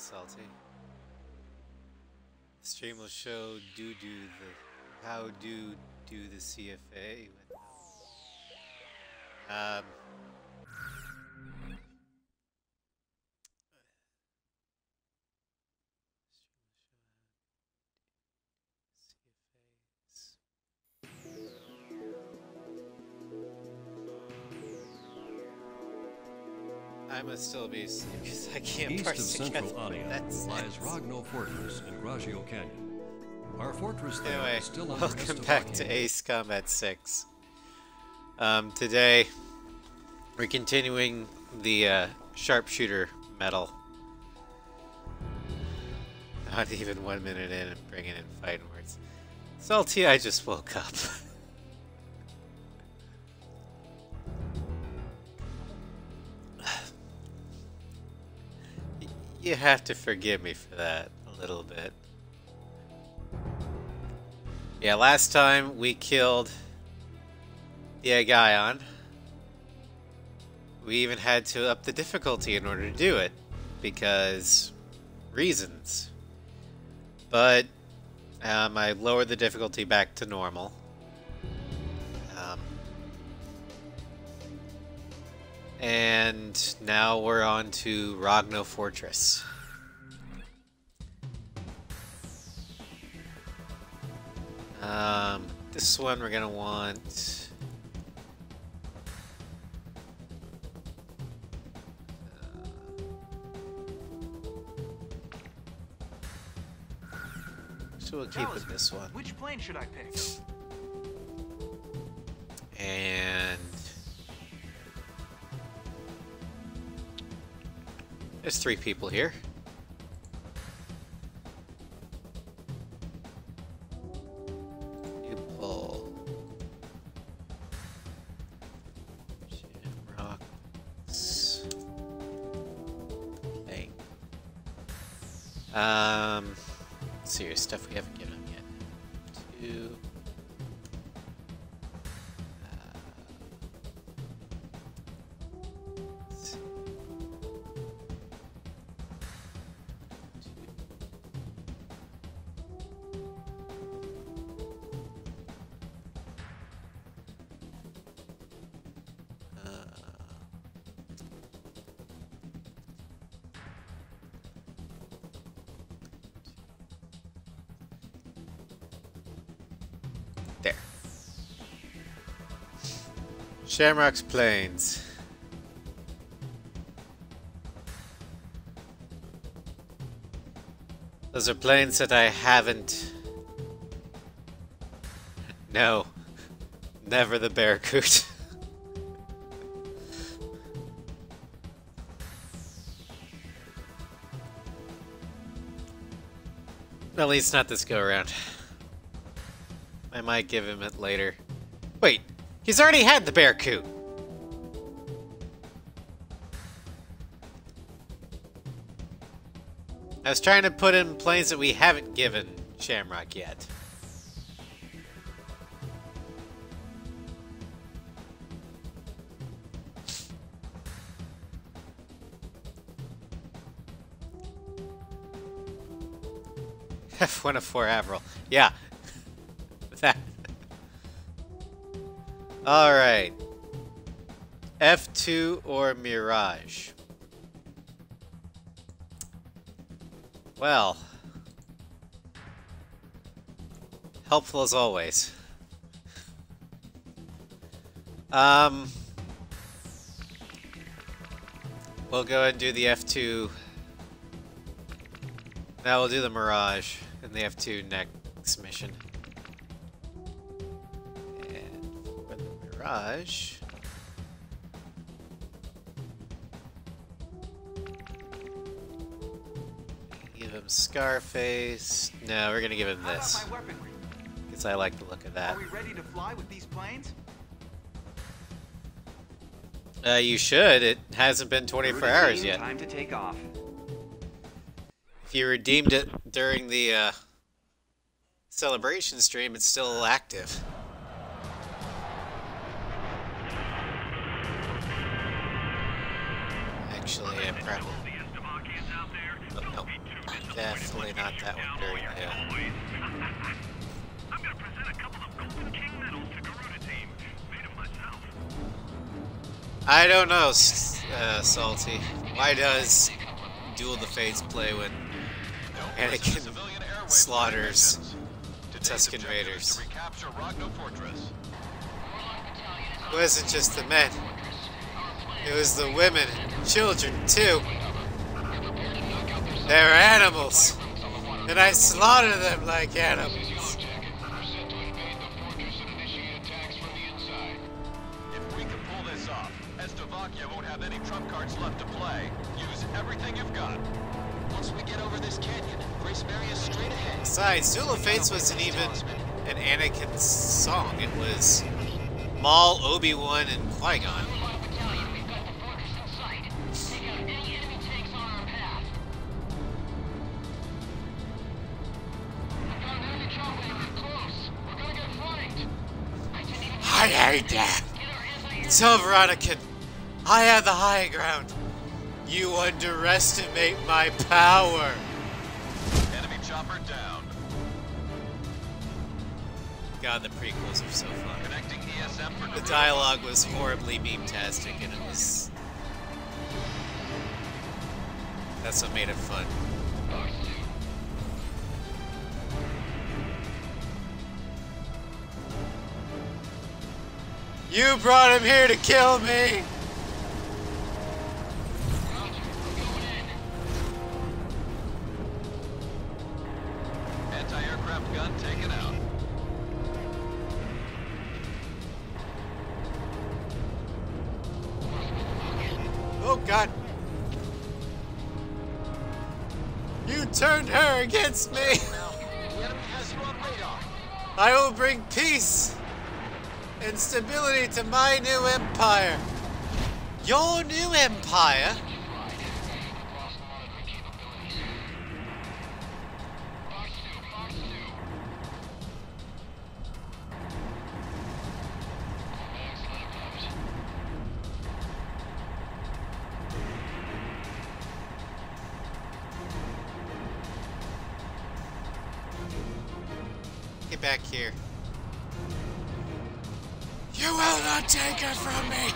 salty. The stream will show how do the CFA. I must still be asleep because I can't East of parse central together. Ania lies Rogno Fortress in Graggio Canyon. Our fortress there Anyway, is still under welcome back to Ace Combat 6. Today, we're continuing the Sharpshooter medal. Not even 1 minute in and bringing in fighting words. Salty, I just woke up. You have to forgive me for that a little bit. Yeah, last time we killed the Agaion. We even had to up the difficulty in order to do it, because reasons. But I lowered the difficulty back to normal. And now we're on to Rogno Fortress. This one we're gonna want. So we'll keep with this one. Which plane should I pick? And there's 3 people here. You pull Shamrocks. Hey. Serious stuff we haven't given him yet. 2. There. Shamrock's Plains. Those are planes that I haven't... No. Never the Barracuda. At least not this go around. I might give him it later. Wait, he's already had the Barracuda. I was trying to put in planes that we haven't given Shamrock yet. F1 of 4 Avril. Yeah. That. Alright. F2 or Mirage? Well. Helpful as always. We'll go ahead and do the F2. Now we'll do the Mirage in the F2 next mission. And for the Mirage... give him Scarface. No, we're gonna give him this. Because I like the look of that. Are we ready to fly with these planes? You should. It hasn't been 24 hours yet. Time to take off. If you redeemed it during the celebration stream, it's still active. Actually, I probably... Oh, no. Definitely not that one during the... I'm gonna present a couple of Golden King medals to Garuda team. Made them myself. I don't know, Salty. Why does Duel of the Fates play when Anakin slaughters the Tusken Raiders? It wasn't just the men. It was the women and children, too. They're animals. And I slaughter them like animals. If we can pull this off, Slovakia won't have any trump cards left to play. Use everything you've got. Once we get over this canyon, Grace Mary is straight ahead. Besides, Duel of Fates wasn't even an Anakin song. It was Maul, Obi-Wan, and Qui-Gon. I hate that! Tell Veronica, I have the high ground. You underestimate my power. Enemy chopper down. God, the prequels are so fun. Connecting ESM for The dialogue was horribly meme-tastic, and it was... That's what made it fun. You brought him here to kill me! Anti-aircraft gun taken out. Oh God! You turned her against me! The enemy has you on radar. I will bring peace and stability to my new empire. Your new empire? Get back here. You will not take it from me!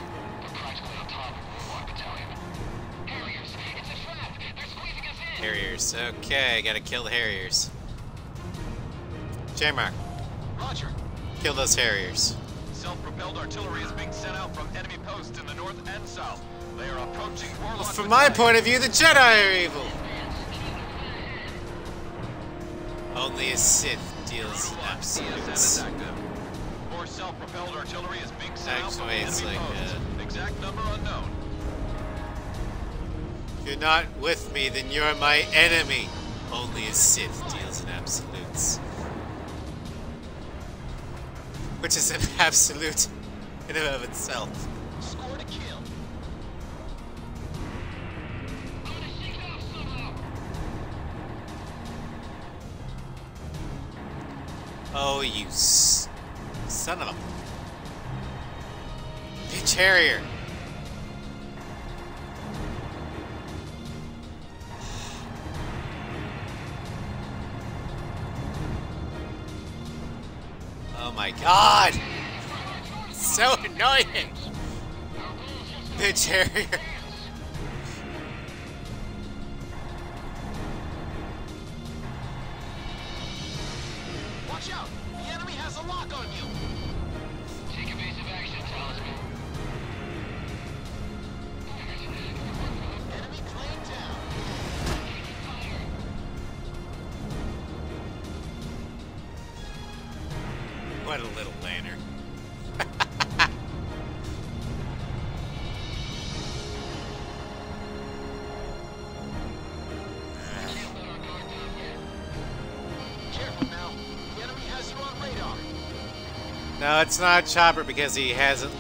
Harriers. Okay, gotta kill the Harriers. J-Mark, Roger. kill those Harriers. Self-propelled artillery is being sent out from enemy posts in the north and south. They are approaching Warlock. From my point of view, the Jedi are evil. Only a Sith deals in absolutes. More self-propelled artillery is being sent out from Actually, it's enemy like, posts. Exact number unknown. If you're not with me, then you're my enemy. Only a Sith deals in absolutes. Which is an absolute in and of itself. Score to kill. Oh, you son of a bitch Harrier. Oh my God! So annoying! Bitch Harrier. Watch out! The enemy has a lock on you! Take evasive action, Talisman. Enemy plane down. What a little lantern. Careful now. The enemy has you on radar. No, it's not a chopper because he hasn't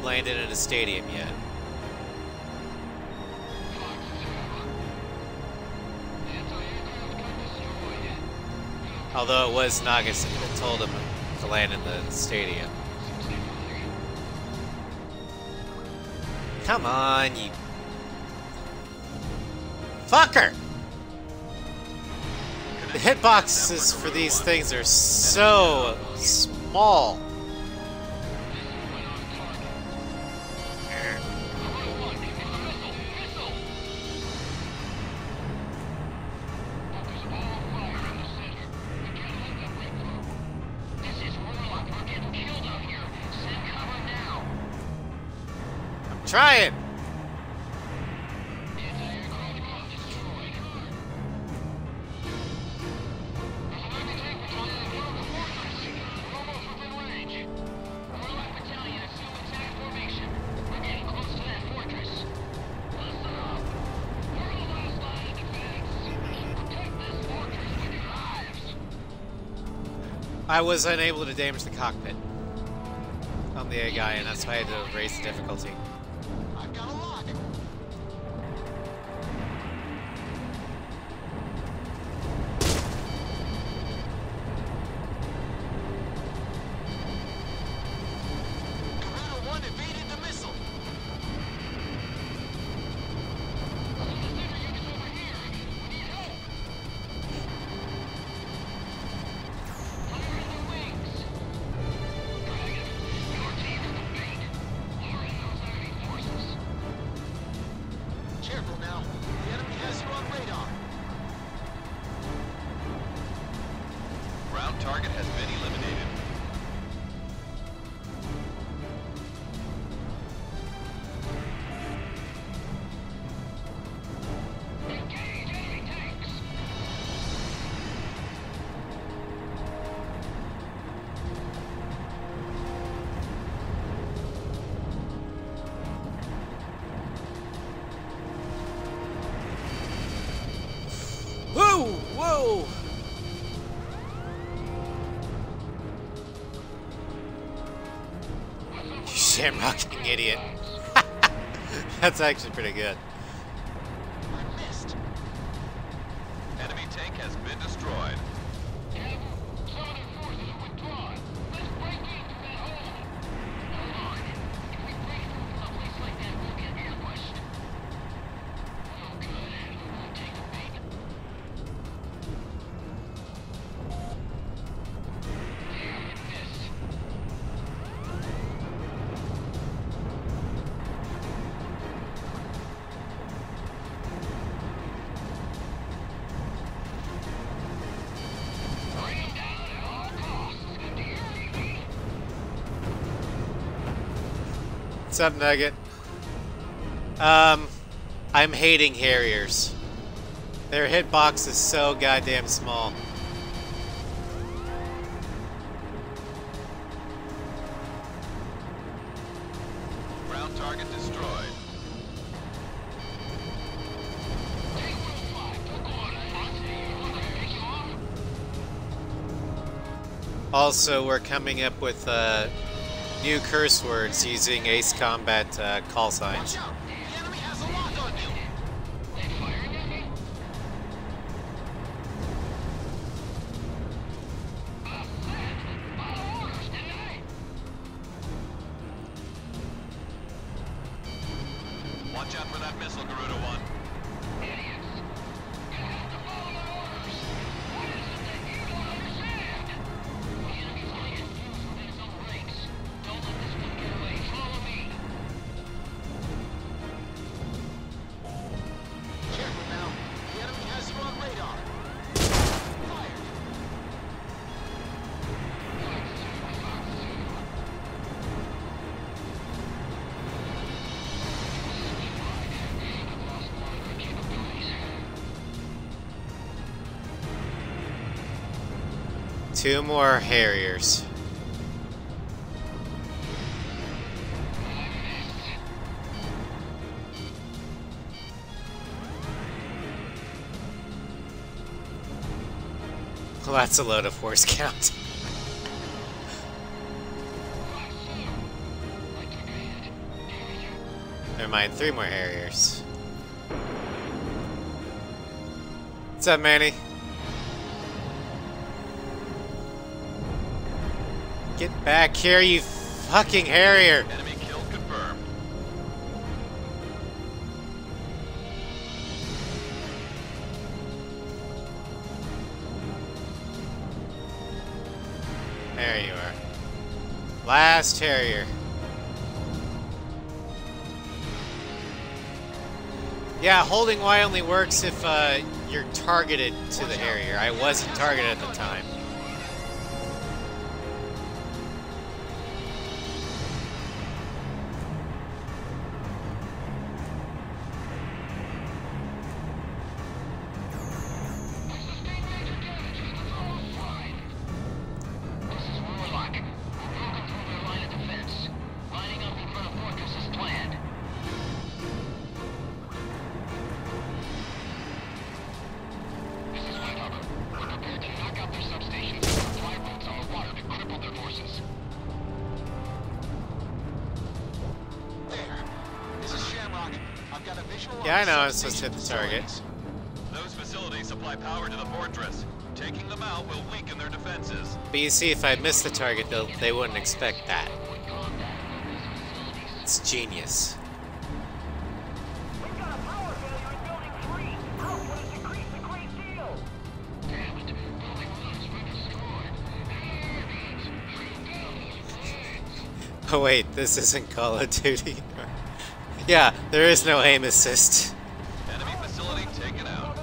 landed in a stadium yet. Although it was Nagas that told him to land in the stadium. Come on, you fucker! The hitboxes for these things are so small. I'm trying. I was unable to damage the cockpit on the AI guy, and that's why I had to raise the difficulty. I've got a lock. Commander 1 evaded the missile. Careful now. The enemy has you on radar. Ground target has been eliminated. Whoa! Whoa! You shamrocking idiot. That's actually pretty good. I missed. Enemy tank has been destroyed. Some of their forces are withdrawn. Let's break into that hole. Hold on. If we break through from a place like that, we'll get ambushed. No good. Won't take a beat. Damn, it missed. Bring him down at all costs. Do you hear me? What's up, Nugget? I'm hating Harriers. Their hitbox is so goddamn small. Ground target destroyed. Take 105. Don't go out in front. We're gonna pick you off. Also, we're coming up with new curse words using Ace Combat call signs. Watch out! The enemy has a lock on you! They firing at me? I said, follow orders, didn't I? Watch out for that missile, Garuda 1. Idiots! You have to follow my orders! What is it that you don't understand? The enemy's getting infused within his own ranks. Don't let this one get away. Follow me! Careful now. The enemy has you on radar. Fire! I've lost one of our capabilities. 2 more Harriers. Well, that's a load of force count. Never mind, 3 more Harriers. What's up, Manny? Get back here, you fucking Harrier! Enemy kill confirmed. There you are. Last Harrier. Yeah, holding Y only works if you're targeted to the Harrier. I wasn't targeted at the time. Yeah, I know I'm supposed to hit the target. Those facilities supply power to the fortress. Taking them out will weaken their defenses. But you see, if I miss the target, they wouldn't expect that. It's genius. We've got a power failure in building 3. Output has increased a great deal. Damn it. Building 1's been destroyed. Oh wait, this isn't Call of Duty. Yeah, there is no aim assist. Enemy facility taken out.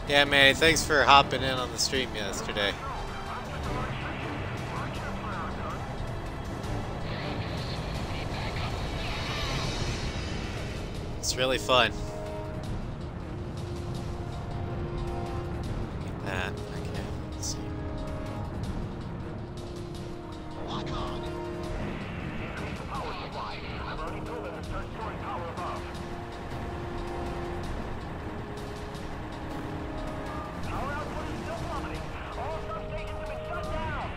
Yeah, Manny, thanks for hopping in on the stream yesterday. It's really fun. That, okay, let's see. Lock on. Increase the power supply. I've already proven and start storing power above. Power output is still plummeting. All substations have been shut down.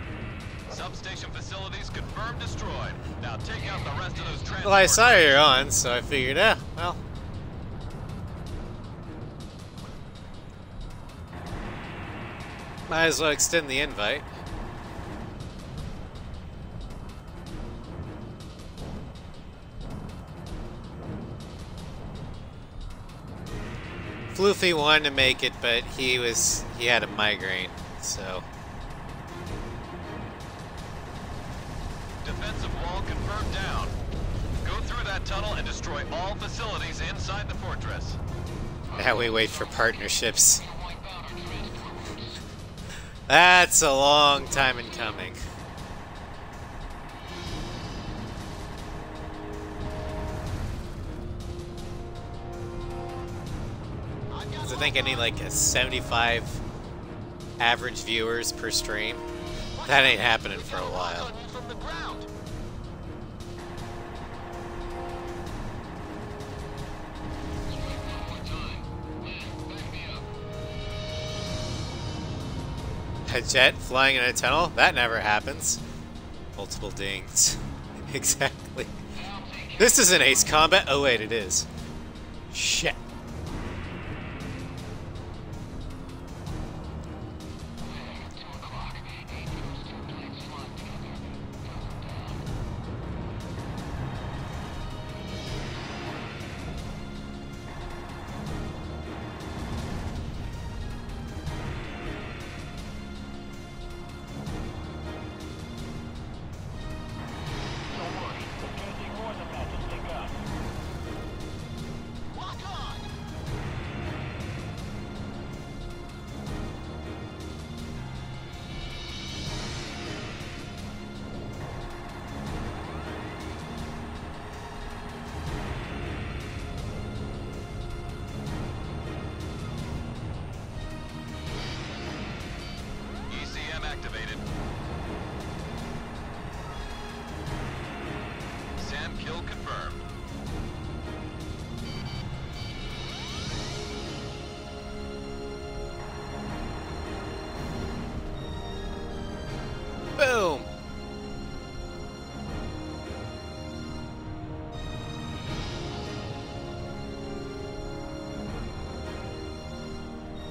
Substation facilities confirmed destroyed. Now take out the rest of those transport. Well, I saw you're on, so I figured, well. Might as well extend the invite. Floofy wanted to make it, but he had a migraine, so. Defensive wall confirmed down. Go through that tunnel and destroy all facilities inside the fortress. Now we wait for partnerships. That's a long time in coming. Because I think I need like a 75 average viewers per stream. That ain't happening for a while. From the ground. A jet flying in a tunnel? That never happens. Multiple dings. Exactly. This isn't Ace Combat. Oh wait, it is. Shit. Activated. SAM kill confirmed. Boom!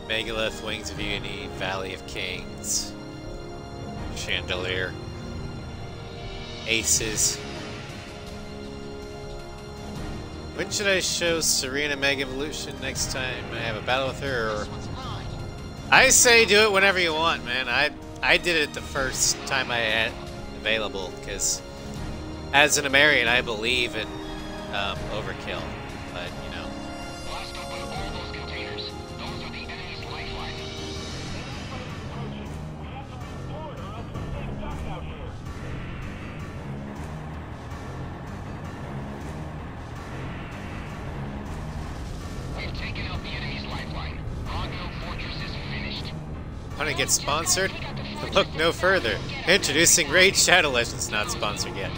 Megalith, Wings of Unity, Valley of Kings. Chandelier. Aces. When should I show Serena Meg Evolution next time I have a battle with her? Or... I say do it whenever you want, man. I did it the first time I had available, because as an American, I believe in overkill. But, you know. Blast open all those containers. Those are the enemy's lifeline. We've taken out the enemy's lifeline. Rogno Fortress is finished. Want to get sponsored? Look no further. Introducing Raid Shadow Legends, not sponsored yet.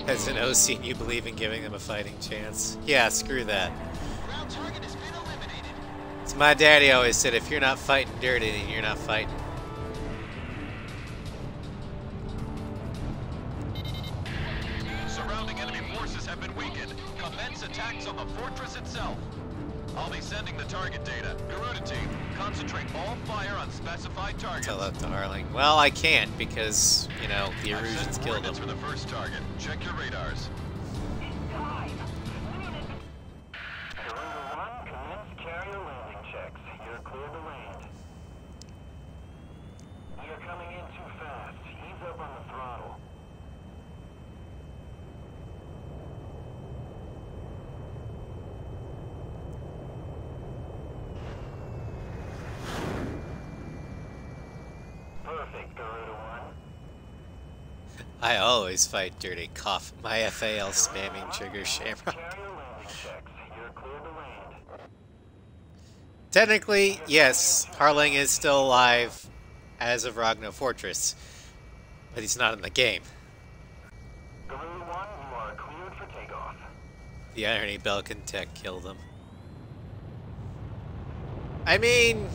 As an OC, you believe in giving them a fighting chance? Yeah, screw that. Ground target has been eliminated. As my daddy always said, if you're not fighting dirty, then you're not fighting. Surrounding enemy forces have been weakened. Commence attacks on the fortress itself. I'll be sending the target data. Garuda team, concentrate all fire on specified targets. Tell that to Harling. Well, I can't because, you know, the I've Erusians sent killed him. coordinates for the first target. Check your radars. Garuda 1, commence carrier landing checks. You're clear to land. You're coming in too fast. Ease up on the throttle. Perfect, Garuda 1. I always fight dirty. Cough. My FAL spamming trigger Shamrock. Carrier landing checks. You're clear to land. Technically, yes, Harling is still alive as of Rogno Fortress, but he's not in the game. Garuda 1, you are cleared for takeoff. The irony, Belkin Tech killed him. I mean,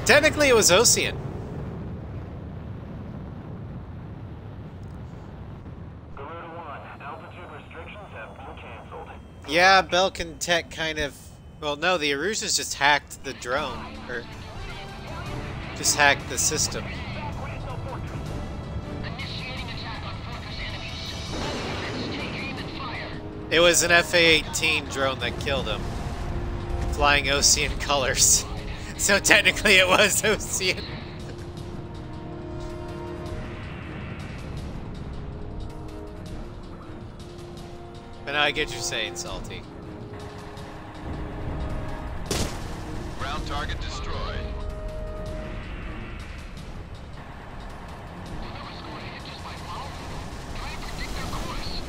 technically it was Ocean. Garuda 1, altitude restrictions have been canceled. Yeah, Belkin Tech kind of... Well, no, the Erusians just hacked the drone, or just hacked the system. Initiating attack on fortress enemies. Units, take aim and fire. It was an FA-18 drone that killed him. Flying Ocean colors. So technically it was Ocean. But now I get you saying, Salty. Ground target destroyed. Whoever's going to hit this by funnel, try and predict their course.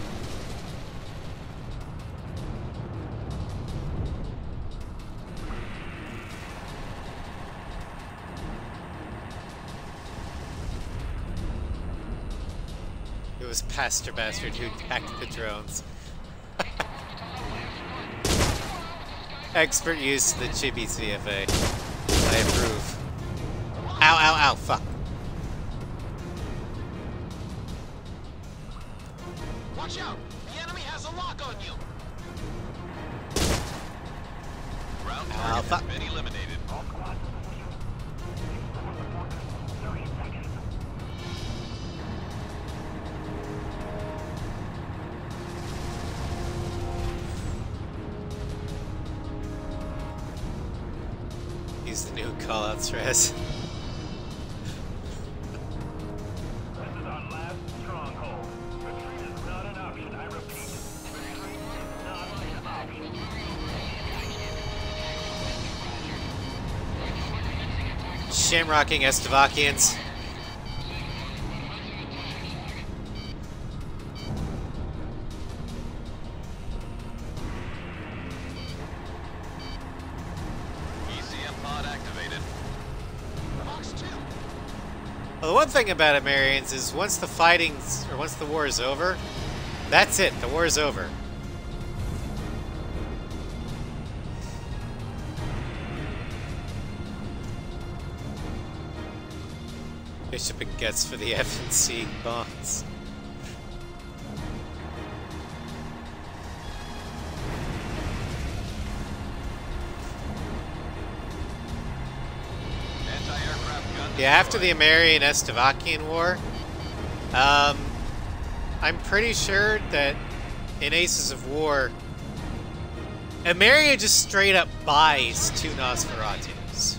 It was Pastor Bastard who hacked the drones. Expert use of the chibi CFA. I approve. Ow, ow, ow, fuck. Watch out! The enemy has a lock on you! Ground Ow, target fuck. has been eliminated. Use the new callouts, Rez. This is our last stronghold. Retreat is not an option, I repeat. Not an option. Shamrocking Estavakians. ECM pod activated. Box 2. Well, the one thing about it, Marians, is once the fighting's, or once the war is over, that's it. The war is over. Bishop and Getz for the FNC bonds. Anti-aircraft gun Yeah, after the Amarian-Estevakian War, I'm pretty sure that in Aces of War, Ameria just straight up buys 2 Nosferatus.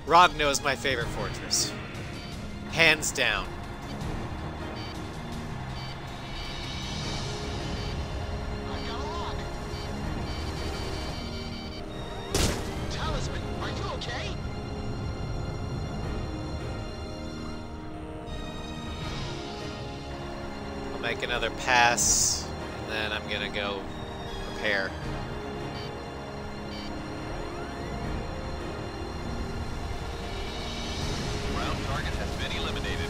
Rogno is my favorite fortress. Hands down. I've got a lock. Talisman, are you okay? I'll make another pass, and then I'm gonna go repair. Ground target has been eliminated.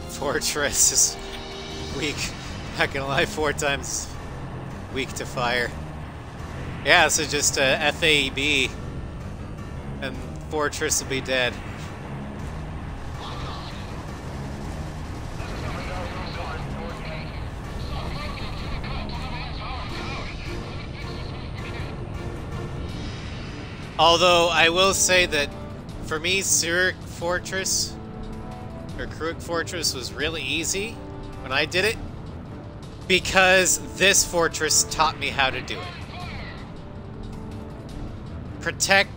Fortress is weak. Not gonna lie, 4 times weak to fire. Yeah, so just FAEB and Fortress will be dead. Although I will say that for me, Zurich Fortress or Krug Fortress was really easy when I did it because this fortress taught me how to do it. Protect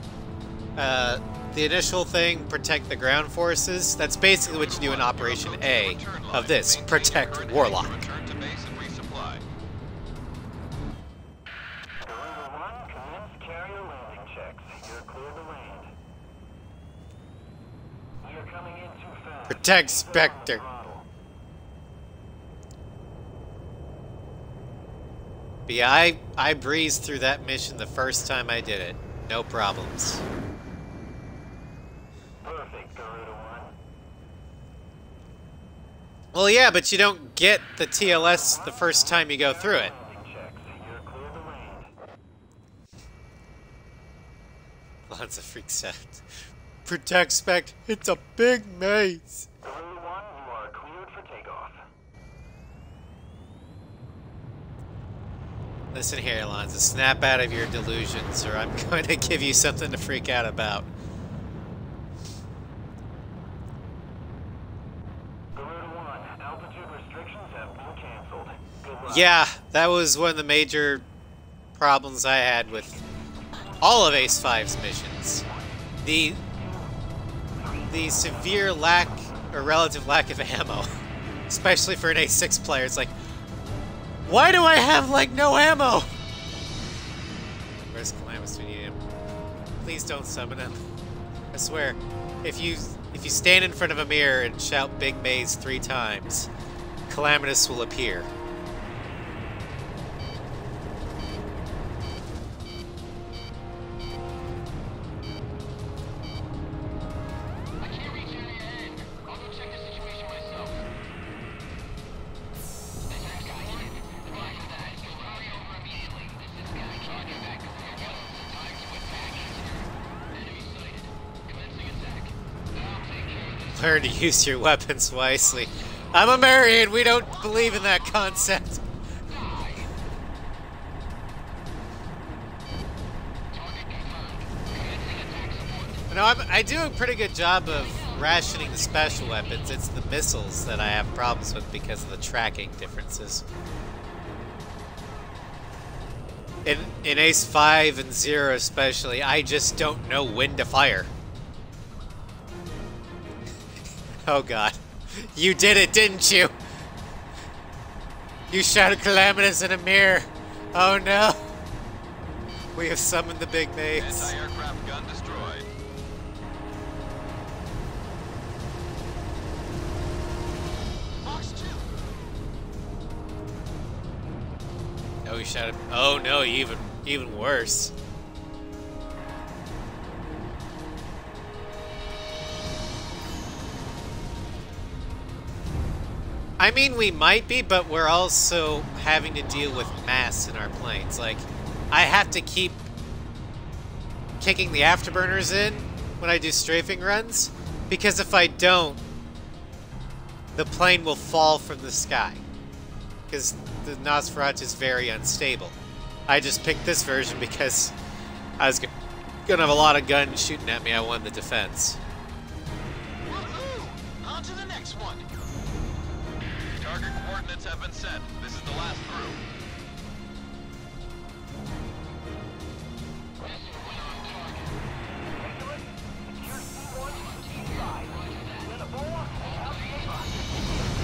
the initial thing, protect the ground forces. That's basically what you do in Operation A of this, protect Warlock. Return to base and resupply. Garuda 1, commence carrier landing checks. You're clear to land. You're coming in too fast. Protect Spectre. But yeah, I breezed through that mission the first time I did it. No problems. Perfect, Garuda 1. Well, yeah, but you don't get the TLS the first time you go through it. Landing checks. You're clear to land. Lots of freaks out. Protect Spect. It's a big maze. Garuda 1, you are cleared for takeoff. Listen here, Alonzo. Snap out of your delusions, or I'm going to give you something to freak out about. Garuda 1, altitude restrictions have been canceled. Good luck. Yeah, that was one of the major problems I had with all of Ace 5's missions. The severe lack, or relative lack of ammo. Especially for an Ace 6 player. It's like, why do I have, like, no ammo? Where's Calamus? We need him. Please don't summon him. I swear, if you stand in front of a mirror and shout Big Maze 3 times, Calamitous will appear. I can't reach area A. I'll go check the situation myself. This is Guy here. Roger that. You'll hurry over immediately. This is Guy. Roger that, Commander. Time to attack is here. Enemy sighted. Commencing attack. I'll take care of this. Learn to use your weapons wisely. I'm a Marian, we don't believe in that concept. No, I do a pretty good job of rationing the special weapons. It's the missiles that I have problems with because of the tracking differences. In Ace 5 and 0 especially, I just don't know when to fire. Oh god. You did it, didn't you? You shouted Calamitous in a mirror. Oh no. We have summoned the big maze. Anti-aircraft gun destroyed. Box 2. Oh, he shouted. Oh no, even worse. I mean, we might be, but we're also having to deal with mass in our planes. Like, I have to keep kicking the afterburners in when I do strafing runs, because if I don't, the plane will fall from the sky. Because the Nosferatu is very unstable. I just picked this version because I was gonna have a lot of guns shooting at me. I wanted the defense. Woohoo! On to the next one. Target coordinates have been set. This is the last crew.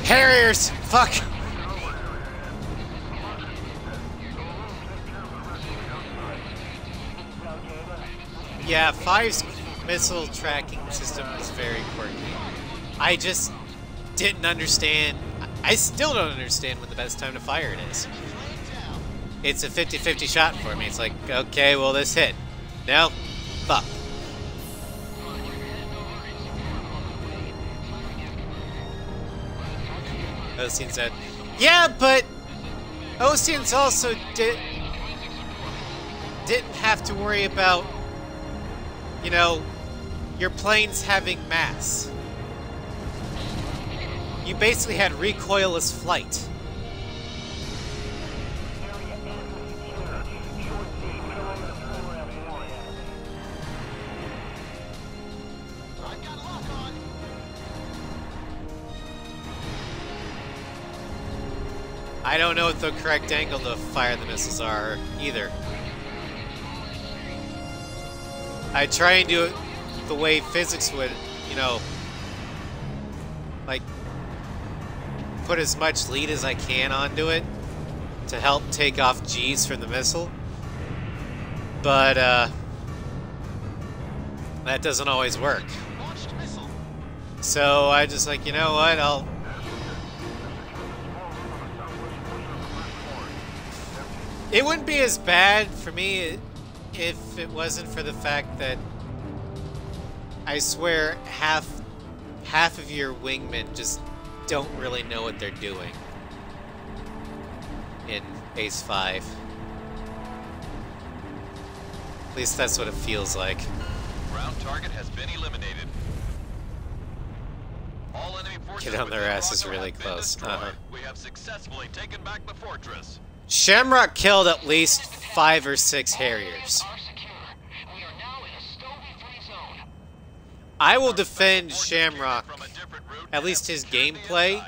Harriers! Fuck! Yeah, 5's missile tracking system is very quirky. I just didn't understand. I still don't understand when the best time to fire it is. It's a 50-50 shot for me. It's like, okay, well, this hit. No? Fuck. Ocean said, yeah, but Ocean's also didn't have to worry about, you know, your planes having mass. You basically had recoilless flight. I don't know what the correct angle to fire the missiles are either. I try and do it the way physics would, you know, like put as much lead as I can onto it to help take off G's from the missile. But that doesn't always work. So I just like, you know what, it wouldn't be as bad for me if it wasn't for the fact that I swear half of your wingmen just don't really know what they're doing in Ace 5. At least that's what it feels like. Ground target has been eliminated. All enemy forces Get on their within asses Rocco really have been close. destroyed. We have successfully taken back the fortress. Shamrock killed at least 5 or 6 Harriers. I will defend Shamrock, at least his gameplay,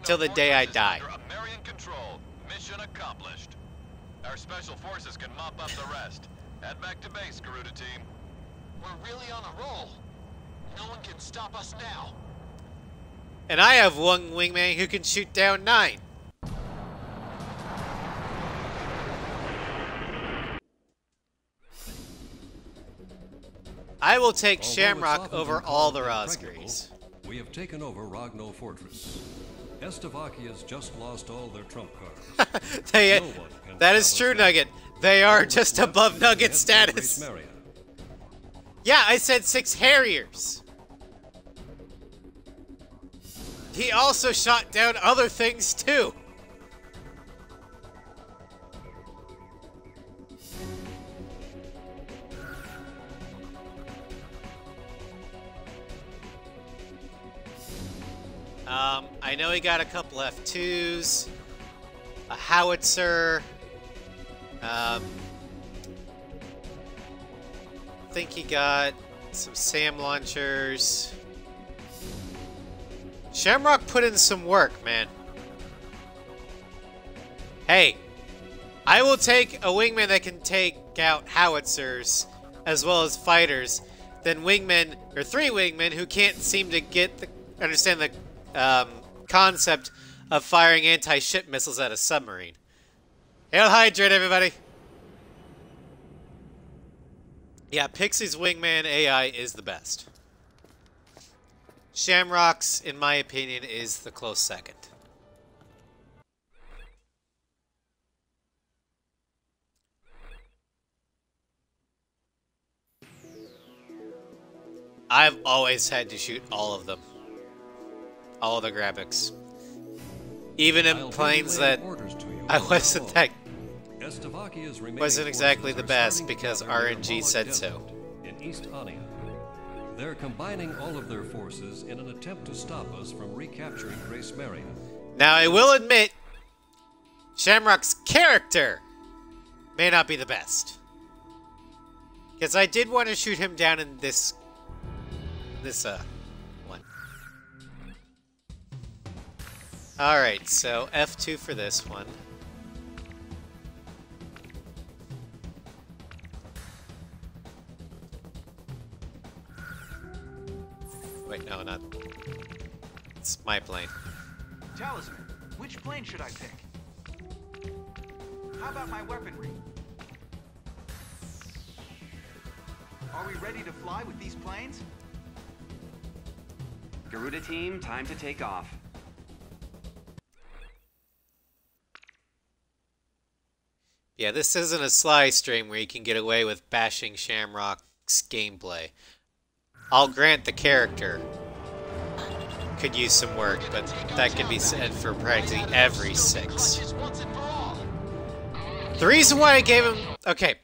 till the day I die. Mission accomplished. Our special forces can mop up the rest. Head back to base, Garuda team. We're really on a roll. No one can stop us now. And I have one wingman who can shoot down 9. I will take Shamrock over all the Rosgrees. We have taken over Rogno Fortress. Estavakia's just lost all their trump cards. That is true, Nugget. They are just above Nugget status. Yeah, I said 6 Harriers. He also shot down other things too. I know he got a couple F2s, a howitzer. I think he got some SAM launchers. Shamrock put in some work, man. Hey, I will take a wingman that can take out howitzers as well as fighters than wingmen, or 3 wingmen, who can't seem to understand the concept of firing anti-ship missiles at a submarine. Hail Hydrate, everybody! Yeah, Pixie's wingman AI is the best. Shamrock's, in my opinion, is the close second. I've always had to shoot all of them. All of the graphics. Even in I'll be planes relaying that orders to you I from wasn't now that on. Estevakia's remaining wasn't exactly forces the are best starting because together near RNG Moloch said Desert so. In East Ania. They're combining all of their forces in an attempt to stop us from recapturing Grace Maria. Now, I will admit, Shamrock's character may not be the best. Because I did want to shoot him down in this one. Alright, so F2 for this one. Wait, no, not... It's my plane. Talisman, which plane should I pick? How about my weaponry? Are we ready to fly with these planes? Garuda team, time to take off. Yeah, this isn't a Sly stream where you can get away with bashing Shamrock's gameplay. I'll grant the character could use some work, but that can be said for practically every 6. The reason why I gave him... Okay.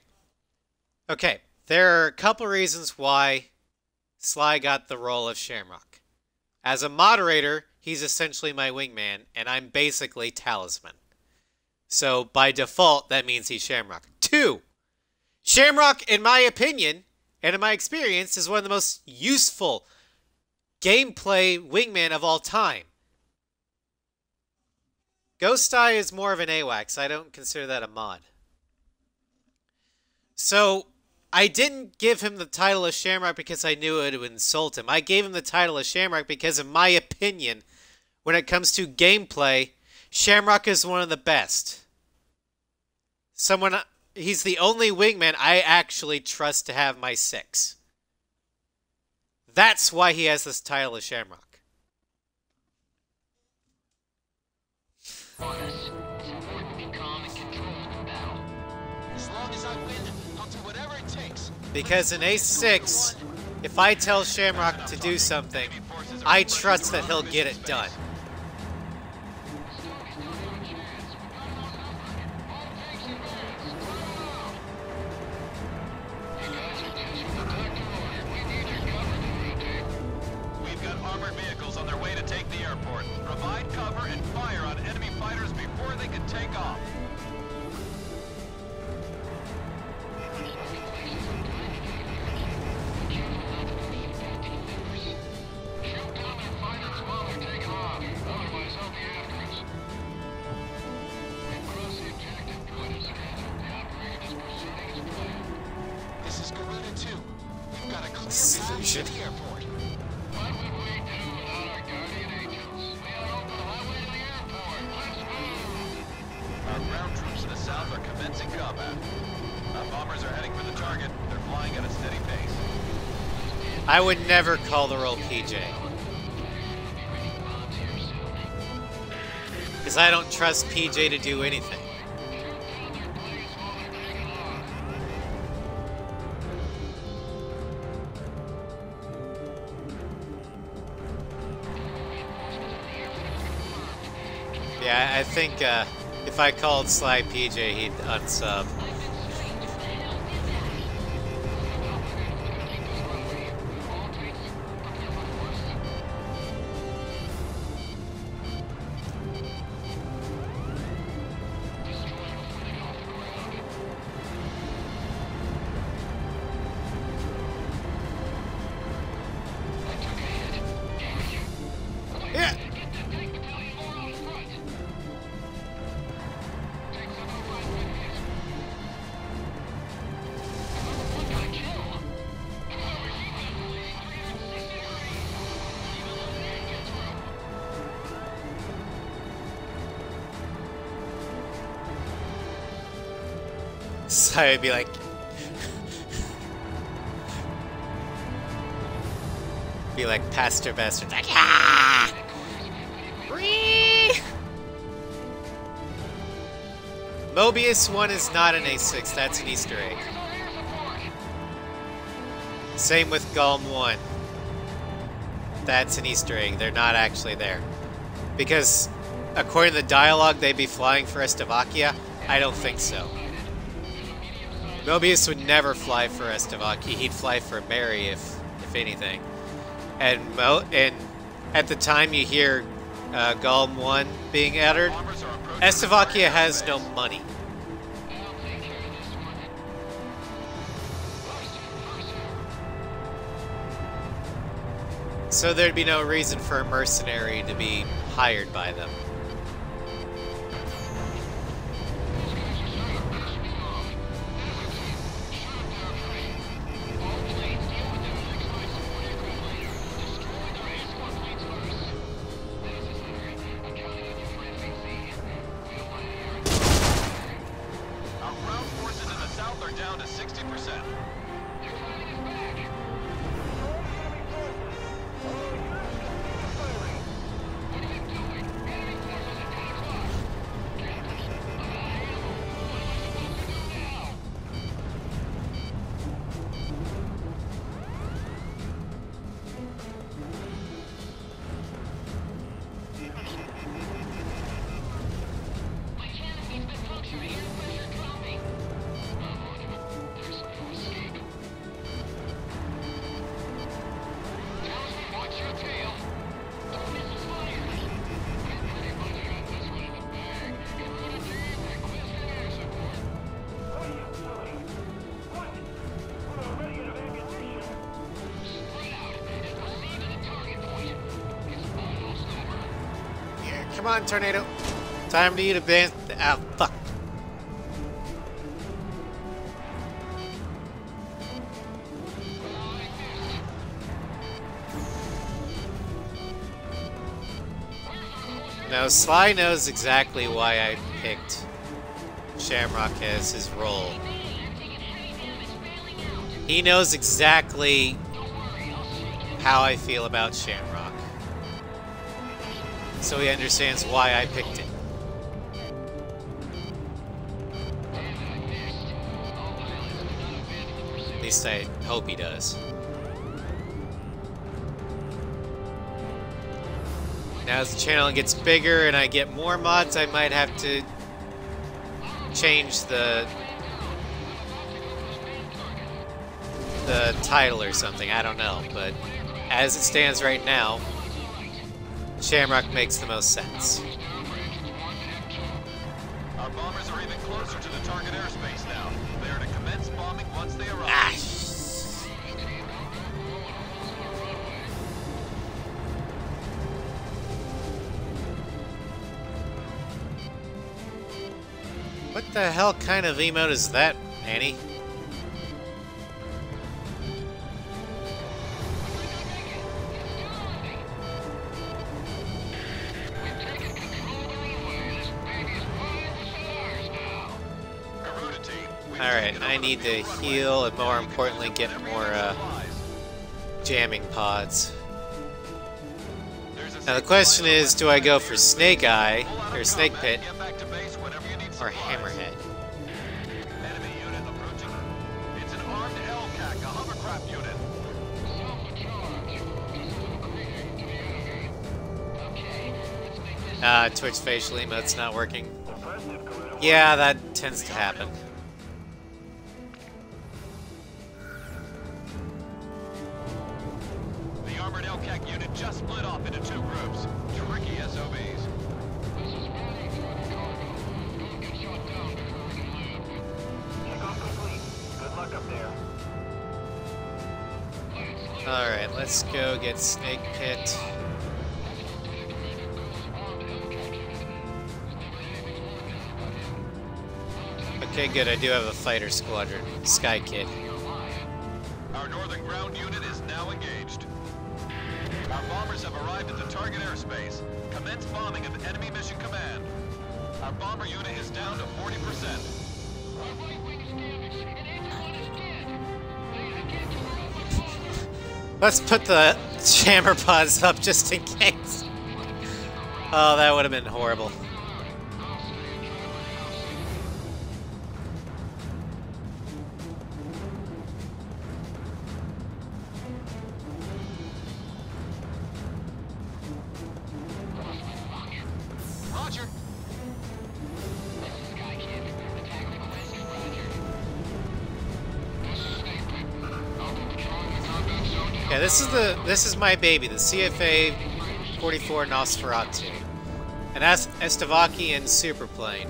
There are a couple reasons why Sly got the role of Shamrock. As a moderator, he's essentially my wingman, and I'm basically Talisman. So, by default, that means he's Shamrock. 2. Shamrock, in my opinion, and in my experience, is one of the most useful gameplay wingman of all time. Ghost Eye is more of an AWACS. I don't consider that a mod. So, I didn't give him the title of Shamrock because I knew it would insult him. I gave him the title of Shamrock because, in my opinion, when it comes to gameplay, Shamrock is one of the best. He's the only wingman I actually trust to have my 6. That's why he has this title of Shamrock. Orders. It's important to be calm and controlled in battle. As long as I win, I'll do whatever it takes. Because in A6, if I tell Shamrock to do something, I trust that he'll get it done. We've got armored vehicles on their way to take the airport. Provide cover and fire on enemy fighters before they can take off. Shoot down their fighters while they're taking off. Otherwise, they'll be after us. We've crossed the objective point of schedule. The operator is proceeding as planned. This is Garuda 2. We've got a clear path Solution. to the airport. What would we do without our guardian angels? We gotta open the highway to the airport. Let's move! Our ground troops to the south are commencing combat. Our bombers are heading for the target. They're flying at a steady pace. I would never call the role PJ. Because I don't trust PJ to do anything. Yeah, I think if I called Sly PJ, he'd unsub. Yeah. So I'd be like, Pastor Bastard, like, ah! Whee! Mobius 1 is not an A6, that's an Easter egg. Same with Gulm 1. That's an Easter egg, they're not actually there. Because according to the dialogue, they'd be flying for Estevakia? I don't think so. Mobius would never fly for Estevakia. He'd fly for Mary, if anything. And at the time you hear Golem 1 being uttered, Estevakia has no money. So there'd be no reason for a mercenary to be hired by them. Our ground forces in the south are down to 60%. Come on, Tornado. Time to eat a band. Ah, fuck. Now, Sly knows exactly why I picked Shamrock as his role. He knows exactly how I feel about Shamrock. So he understands why I picked it. At least I hope he does. Now as the channel gets bigger and I get more mods, I might have to change the title or something. I don't know, but as it stands right now, Shamrock makes the most sense. Our bombers are even closer to the target airspace now. They are to commence bombing once they arrive. Ah, what the hell kind of emote is that, Annie? Alright, I need to heal and more importantly get more jamming pods. Now the question is, do I go for Snake Eye, or Snake Pit, or Hammerhead? Enemy unit approaching. It's an armed LCAC, a hovercraft unit. Twitch facial emote's not working. Yeah, that tends to happen. The armored LCAC unit just split off into two groups. Tricky SOBs. Good luck up there. Alright, let's go get Snake Pit. Okay, good, I do have a fighter squadron. Sky Kid. Our northern ground unit is now engaged. Our bombers have arrived at the target airspace. Commence bombing of enemy mission command. Our bomber unit is down to 40%. Let's put the jammer pods up just in case. Oh, that would have been horrible. Yeah, this is my baby, the CFA 44 Nosferatu. An Estavakian superplane.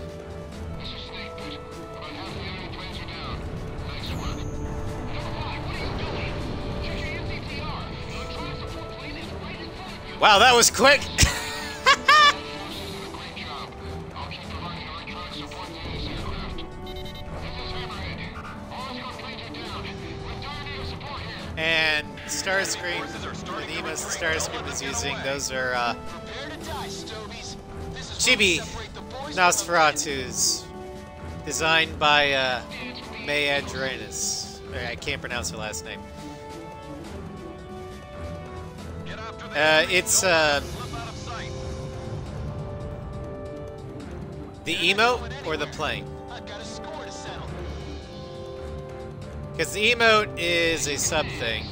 Wow, that was quick! And Starscream, the EMOs Starscream is using, those are Chibi Nosferatus, designed by May Adrenas. I can't pronounce her last name. It's the emote or the plane? Because the emote is a sub thing.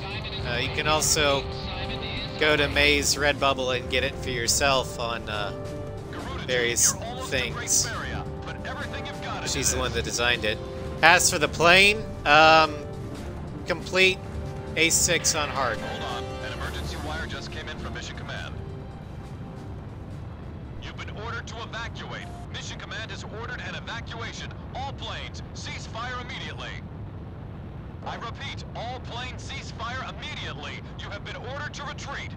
You can also go to May's Redbubble and get it for yourself on various things. She's the one that designed it. As for the plane, complete A6 on hard. Hold on. An emergency wire just came in from Mission Command. You've been ordered to evacuate. Mission Command has ordered an evacuation. All planes, cease fire immediately. I repeat, all planes cease fire immediately. You have been ordered to retreat.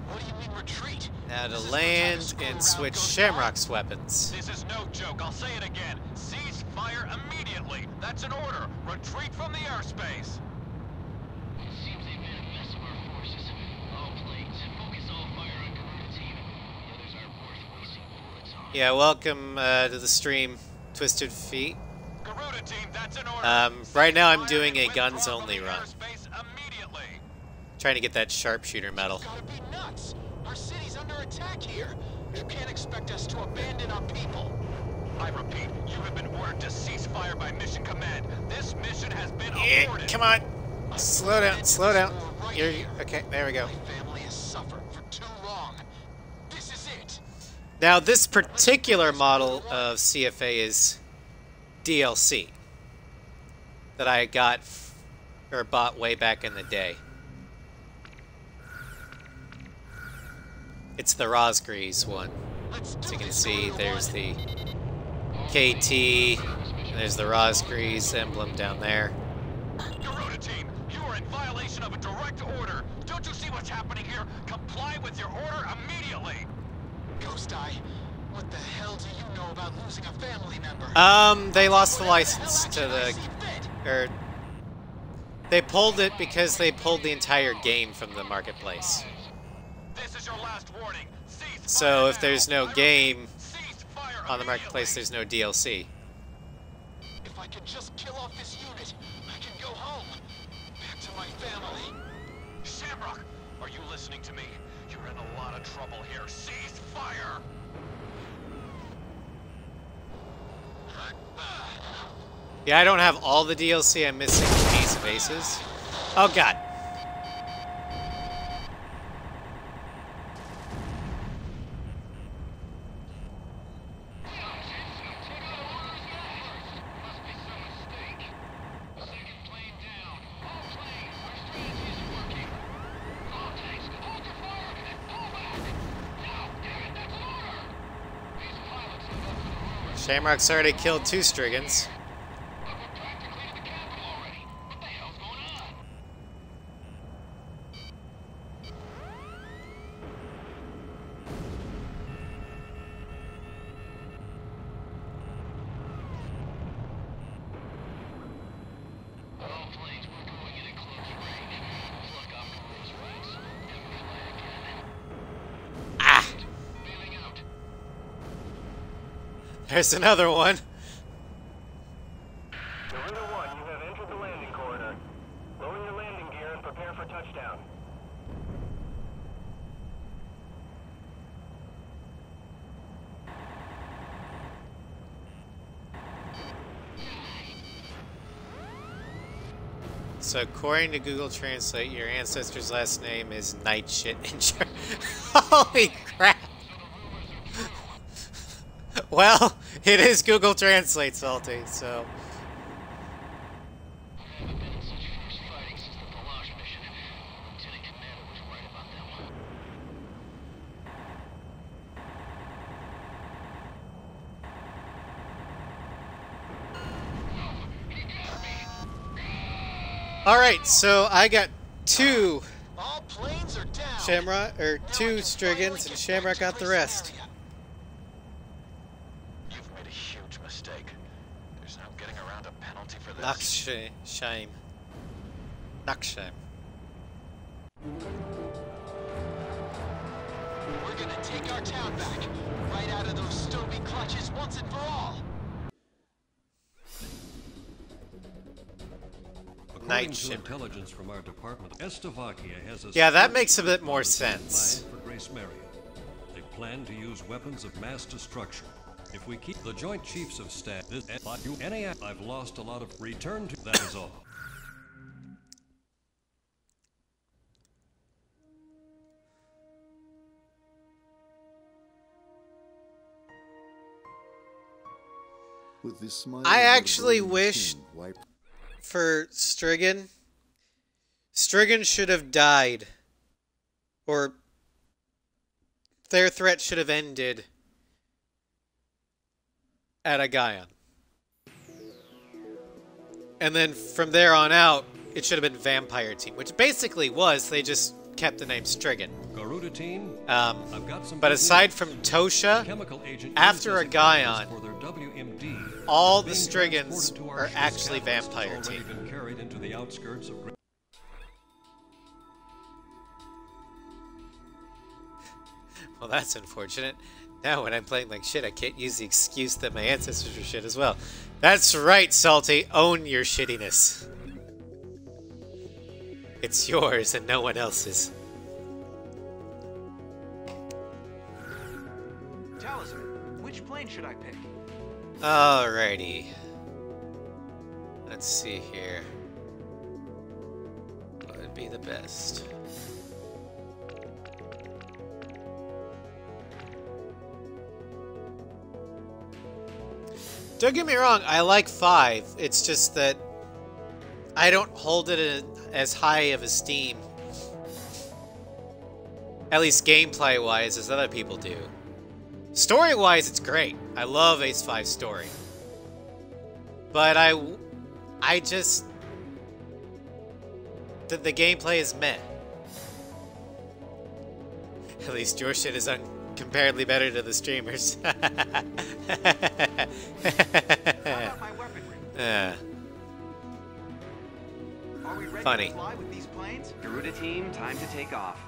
What do you mean retreat? Now to land and switch Shamrock's weapons. This is no joke. I'll say it again. Cease fire immediately. That's an order. Retreat from the airspace. It seems they've made a mess of our forces. All planes, focus all fire on Garuda team. The others aren't worth wasting bullets on. Yeah, welcome to the stream, Twisted Feet. Garuda team, that's an order. Right now I'm doing a guns only run. Airspace immediately. Trying to get that Sharpshooter medal. It's gotta be nuts. Our city's under attack here. You can't expect us to abandon our people. I repeat, you have been ordered to cease fire by Mission Command. This mission has been aborted. Come on. Slow down, slow down. You're okay, there we go. My family has suffered for too long. This is it. Now this particular model of CFA is DLC that I got or bought way back in the day. It's the Rosgreaves one. As you can see, there's the KT, and there's the Rosgreaves emblem down there. Garuda team, you are in violation of a direct order. Don't you see what's happening here? Comply with your order immediately. Ghost Eye, what the hell do you know about losing a family member? They lost the license to the... or... They pulled it because they pulled the entire game from the marketplace. This is your last warning. So if there's no game on the marketplace, there's no DLC. If I can just kill off this unit, I can go home. Back to my family. Shamrock, are you listening to me? You're in a lot of trouble here. Cease fire! Yeah, I don't have all the DLC. I'm missing Ace of Aces. Oh, God. Shamrock's already killed 2 Striggans. There's another one. Garuda 1, you have entered the landing corridor. Lower your landing gear and prepare for touchdown. So according to Google Translate, your ancestor's last name is Nightshit. Holy crap! Well, it is Google Translate, Salty, so... I haven't been in such fierce fighting since the Balaj mission. Lieutenant Alright, so I got two All planes are down. Shamrock, or Now I two can Striggans, finally and get Shamrock back to got the Grace rest. Area. You've made a huge mistake. There's no getting around a penalty for this. Nacksheim. Nacksheim. We're gonna take our town back, right out of those Stobie clutches once and for all. According Night to Shimmer. intelligence from our department, Estavakia has a Yeah, that secret makes a bit more plan sense. for Grace Marion. They plan to use weapons of mass destruction. If we keep the Joint Chiefs of Staff, this any I've lost a lot of return to. That is all. With this smile I of a actually burning wish chin wiped for Strigan, Strigan should have died. Or their threat should have ended at Agayon. And then from there on out, it should have been Vampire Team, which basically was, they just kept the name Strigan. Garuda team, I've got some But good aside news. from Tosha, Chemical agent after used as Agayon, examples for their WMD all is the being Striggans transported to our are ship's actually catalyst, Vampire already Team. been carried into the outskirts of. Well, that's unfortunate. Now when I'm playing like shit, I can't use the excuse that my ancestors were shit as well. That's right, Salty. Own your shittiness. It's yours and no one else's. Talisman, which plane should I pick? Alrighty. Let's see here. What would be the best? Don't get me wrong, I like 5. It's just that I don't hold it in as high of esteem, at least gameplay-wise, as other people do. Story-wise, it's great. I love Ace 5 story. But I just... The gameplay is meh. At least your shit is comparatively better to the streamers. How about my weaponry? Are we ready Funny. to fly with these planes? Garuda team, time to take off.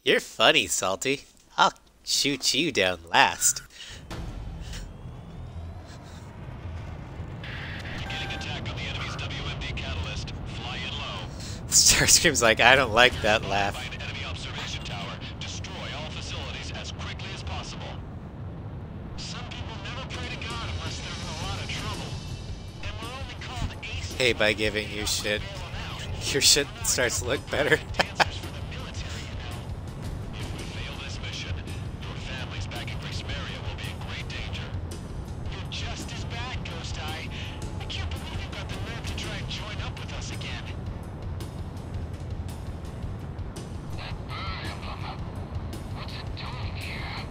You're funny, Salty. I'll shoot you down last. Beginning attack on the enemy's WMD catalyst. Fly in low. Starscream's like, I don't like that laugh. Find enemy observation tower. Destroy all facilities as quickly as possible. Some people never pray to God unless they're in a lot of trouble. And we're only called Ace. Hey, by giving you shit, your shit starts to look better. Answers for the military, you know. If we fail this mission, your families back in Grace Marion will be in great danger. You're just as bad, Ghost Eye. I can't believe you got the nerve to try and join up with us again. What's it doing here?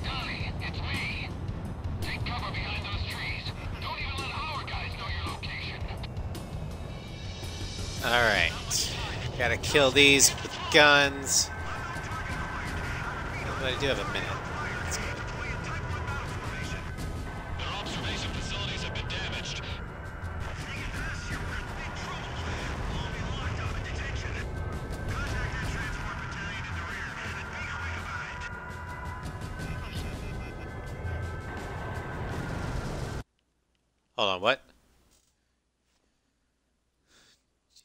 Donnie, it's me. Take cover behind those trees. Don't even let our guys know your location. Alright. Gotta kill these with guns. But I do have a minute. Let's go. Their observation facilities have been damaged. Hold on, what?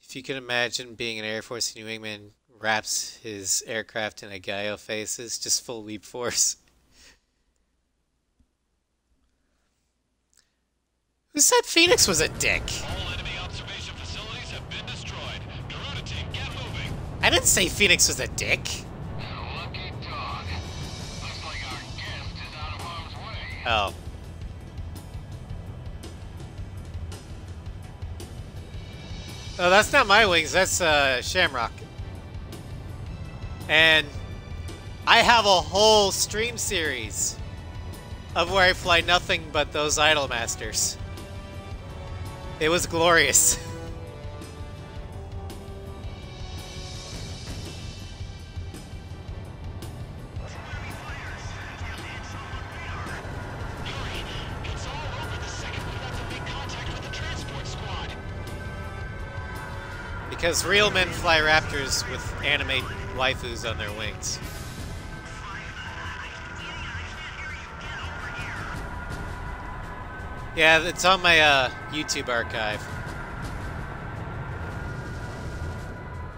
If you can imagine being an Air Force New England wraps his aircraft in a Gaio faces, just full weep force. Who said Phoenix was a dick? All enemy observation facilities have been destroyed. Garuda team, get moving. I didn't say Phoenix was a dick. Lucky dog. Looks like our guest is out of harm's way. Oh. Oh, that's not my wings, that's Shamrock. And I have a whole stream series of where I fly nothing but those Idol Masters. It was glorious. Because real men fly raptors with anime waifus on their wings. Yeah, it's on my YouTube archive.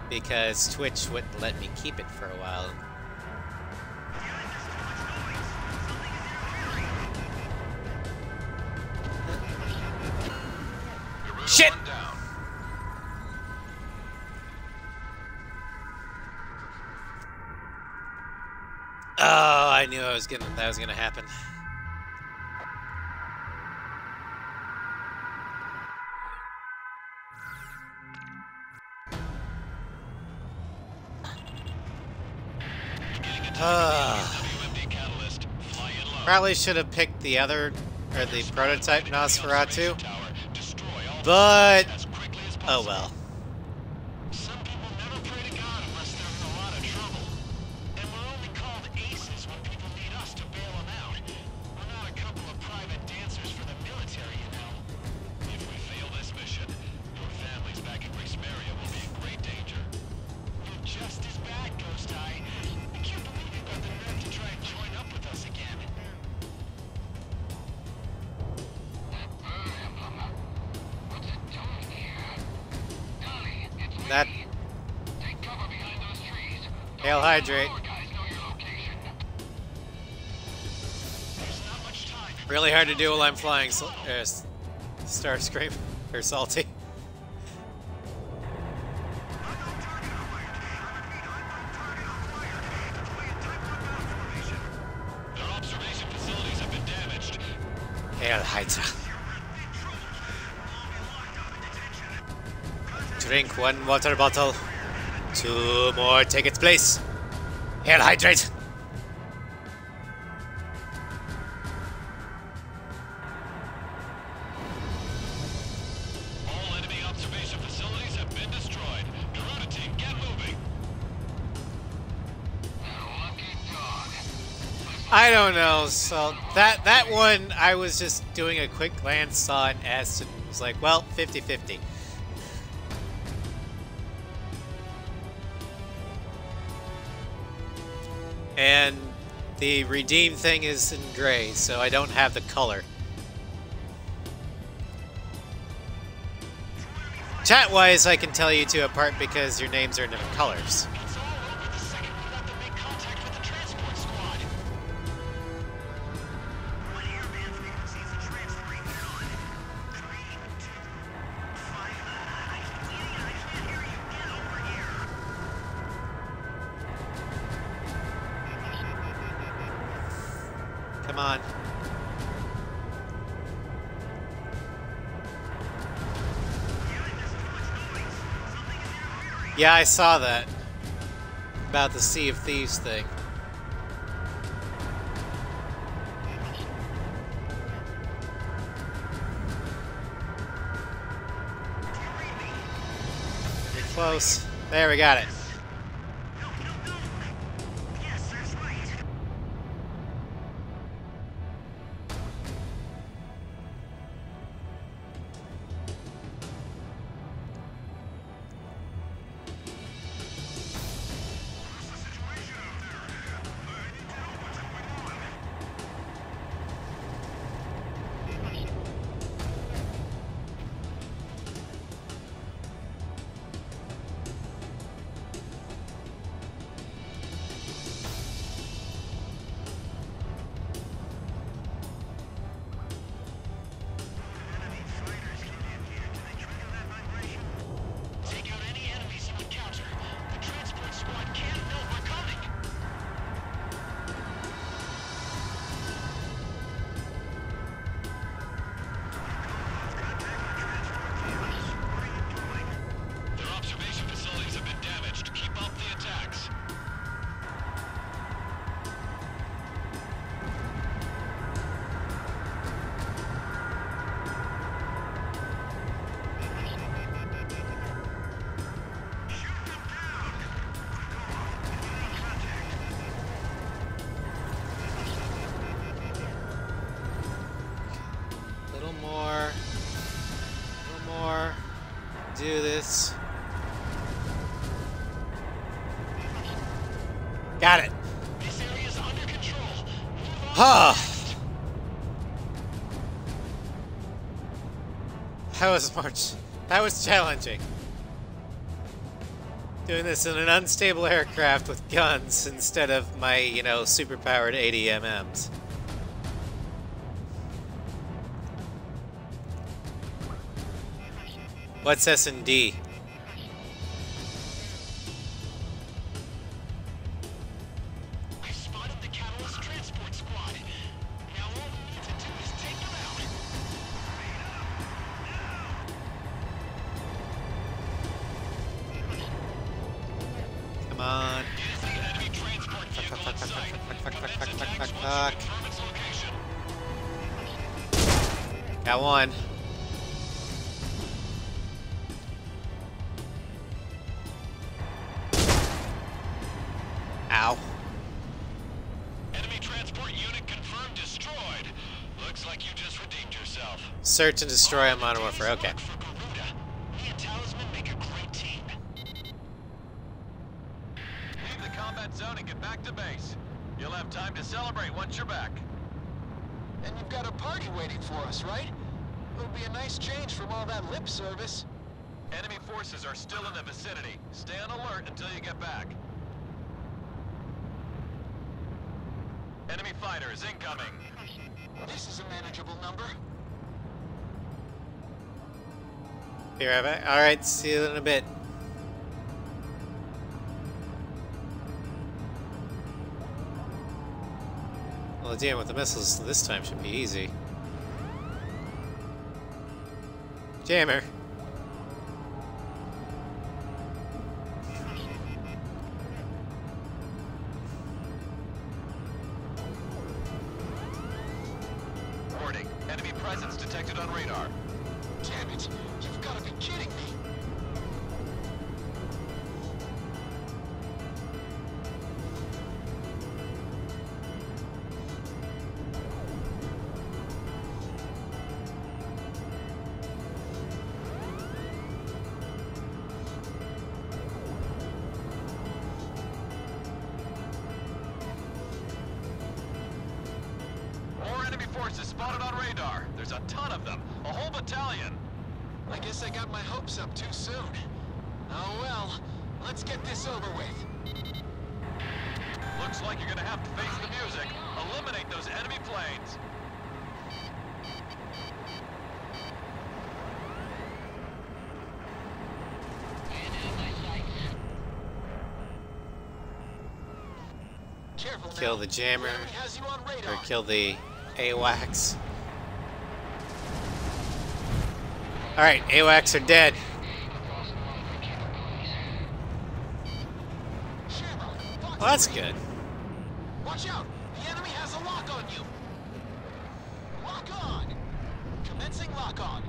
Because Twitch wouldn't let me keep it for a while. Shit! Oh, I knew that was gonna happen. Probably should have picked the other, or the prototype Nosferatu, but oh well. Some people never pray to God unless they're in a lot of trouble. And we're only called aces when people need us to bail them out. We're not a couple of private dancers for the military, you know. If we fail this mission, your families back in Rixmaria will be in great danger. You're just as bad, Ghost Eye. I can't believe you got the nerve to try and join up with us again. That Hail Hydrate. Really hard to do while I'm flying Starscream or Salty. Their observation facilities have been damaged. Hail Hydra. Drink 1 water bottle. 2 more take its place. Hail Hydrate. All enemy observation facilities have been destroyed. Garuda team, get moving. I don't know. So that one, I was just doing a quick glance, saw an S, and was like, well, 50-50. And the redeem thing is in gray, so I don't have the color. Chat-wise, I can tell you two apart because your names are in different colors. It's all over the second we let them make contact with the transport squad. When airband frequencies are transferring on. 3, 2, 5. Idiot, I can't hear you. Get over here. Come on. Yeah, I saw that. About the Sea of Thieves thing. You're close. There, we got it. Yes, that's right. Take out any enemies you encounter. The transport squad can't know we're coming. Their observation facilities have been damaged. Keep up the attacks. Little more. Do this. Got it. This area's under control. Huh. That was challenging. Doing this in an unstable aircraft with guns instead of my, you know, super-powered 80 MMs. What's S&D? I spotted the Catalyst transport squad. Now all we need to do is take them out. Come on. Is the enemy transport vehicle in sight? Commence attacks once you confirm its location. Got one. Ow. Enemy transport unit confirmed destroyed. Looks like you just redeemed yourself. Search and destroy on Modern Warfare. Okay. Work for Garuda. Me and Talisman make a great team. Leave the combat zone and get back to base. You'll have time to celebrate once you're back. And you've got a party waiting for us, right? It'll be a nice change from all that lip service. Enemy forces are still in the vicinity. Stay on alert until you get back. Enemy fighters incoming. This is a manageable number. Be right back. Alright, see you in a bit. Well, dealing with the missiles this time should be easy. Jammer. Warning. Enemy presence detected on radar. Damn it. You've got to be kidding me. More enemy forces spotted on radar. There's a ton of them. A whole battalion. I guess I got my hopes up too soon. Oh well, let's get this over with. Looks like you're gonna have to face the music. Eliminate those enemy planes. Careful now. Kill the jammer. The enemy has you on radar. Or kill the AWACS. Alright, AWACS are dead. Shamrock, Well, that's good. watch out! The enemy has a lock on you! Lock on! Commencing lock on.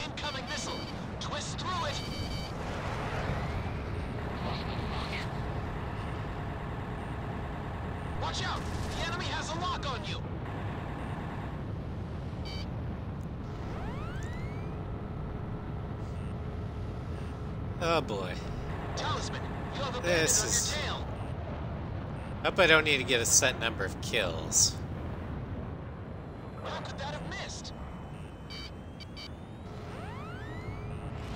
Incoming missile! Twist through it! Watch out! The enemy has a lock on you! Oh boy. Talisman, you have a bandit This on is- your tail! Hope I don't need to get a set number of kills. How could that have missed?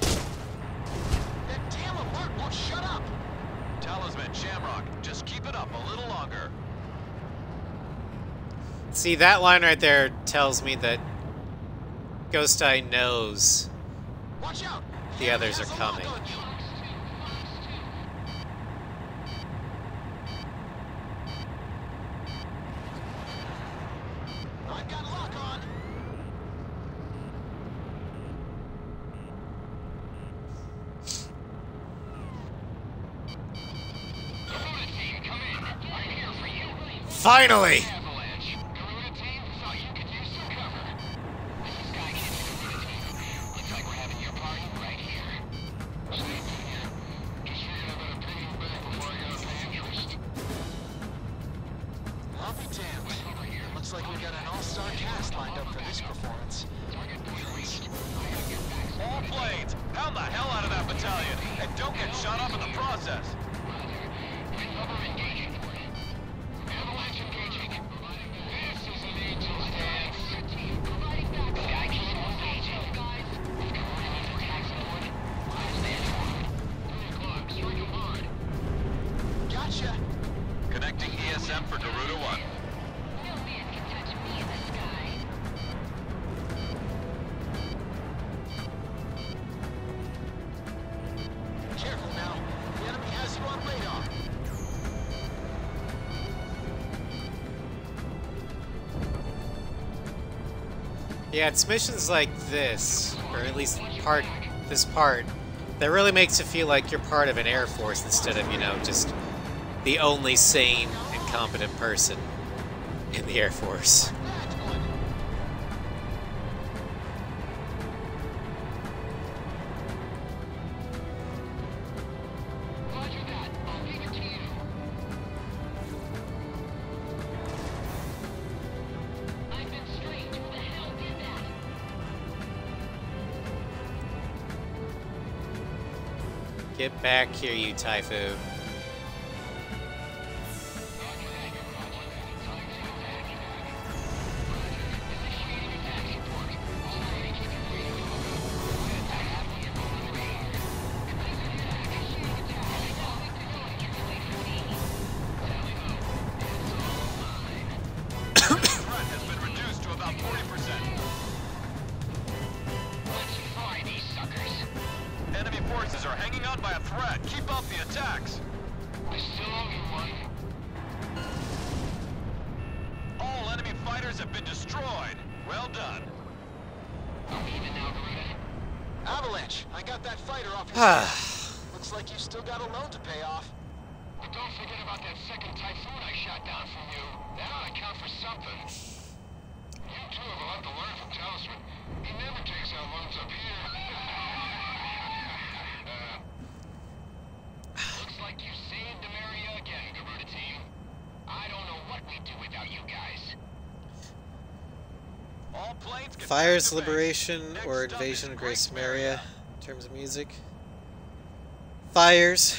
That damn alert won't shut up! Talisman, Shamrock, just keep it up a little longer. See, that line right there tells me that Ghost Eye knows Watch out! the others are enemy has a lock coming. on you. I've got lock on! Finally! Avalanche. Garuda team, thought you could use some cover. This is Sky Kid to Garuda team. Looks like we're having your party right here. Stay put here. Just figured I'd Don't get shot up in the process. Cover engaging. Avalanche engaging. This is an angel's dance. Providing backup. Sky team engaging. Guys, if Garuda needs attack support, I'll stand for him. 3 o'clock, strike him hard. Gotcha. Connecting ESM for Garuda 1. No man can touch me in the sky. Careful now. The enemy has you on radar. Yeah, it's missions like this, or at least this part, that really makes it feel like you're part of an Air Force instead of, you know, just the only sane and competent person in the Air Force. Roger that. I'll leave it to you. I've been strange. Who the hell did that? Get back here, you Typhoon. Threat has been reduced to about 40%. Let's fry these suckers. Enemy forces are hanging on by a thread. Keep up the attacks. I still owe you one. All enemy fighters have been destroyed. Well done. I'm even now, Garuda. Avalanche, I got that fighter off your hands. Looks like you still got a loan to pay off. But don't forget about that second Typhoon I shot down from you. That ought to count for something. You two have a lot to learn from Talisman. He never takes out loans up here. Looks like you saved Ameria again, Garuda team. I don't know what we'd do without you guys. All planes can Fires back to base. Liberation Next or up Invasion is of Grace Great Maria in terms of music. Fires.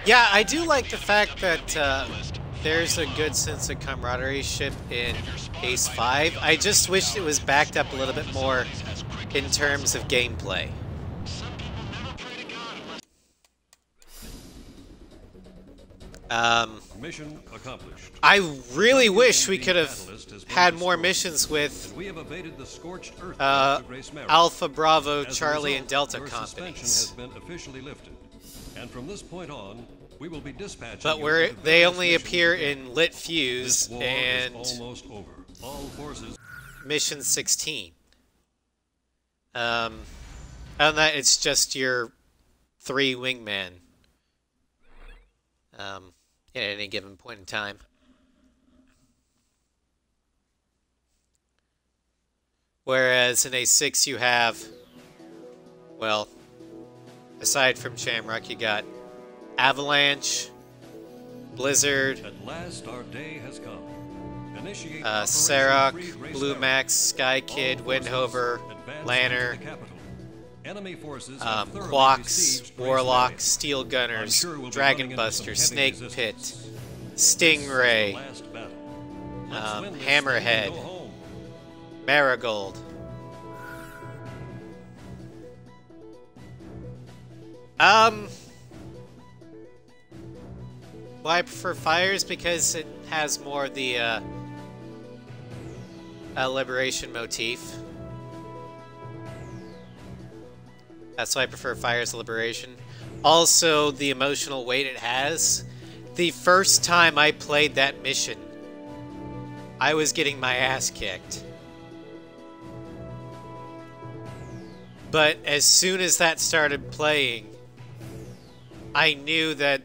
Yeah, I do like the fact that there's a good sense of camaraderie in Ace 5. I just wish it was backed up a little bit more in terms of gameplay. Mission accomplished. I really wish we could have had more missions with We have evaded the scorched earth of Grace Mary. Alpha, Bravo, As a Charlie, result, and Delta your suspension companies. has been officially lifted. And from this point on, we will be dispatching But you to they various only missions appear again. in Lit This Fuse war and is almost over. All forces Mission 16. Other than that, it's just your 3 wingmen. At any given point in time. Whereas in A6 you have, well, aside from Shamrock, you got Avalanche, Blizzard, At last, our day has come. Initiate Sarok, Operation Free Grace Blue Mary. Max, Sky All Kid, forces Windhover, advance Lanner, into the capital. Enemy forces have thoroughly Quacks, besieged Grace Warlock, Mary. Steel I'm Gunners, sure we'll be Dragon running into some Buster, heavy Snake Pit, resistance. Stingray, The last battle. Let's win this thing and Hammerhead, go home. Marigold. Why I prefer Fires? Because it has more of the liberation motif. That's why I prefer Fires Liberation. Also, the emotional weight it has. The first time I played that mission, I was getting my ass kicked. But as soon as that started playing, I knew that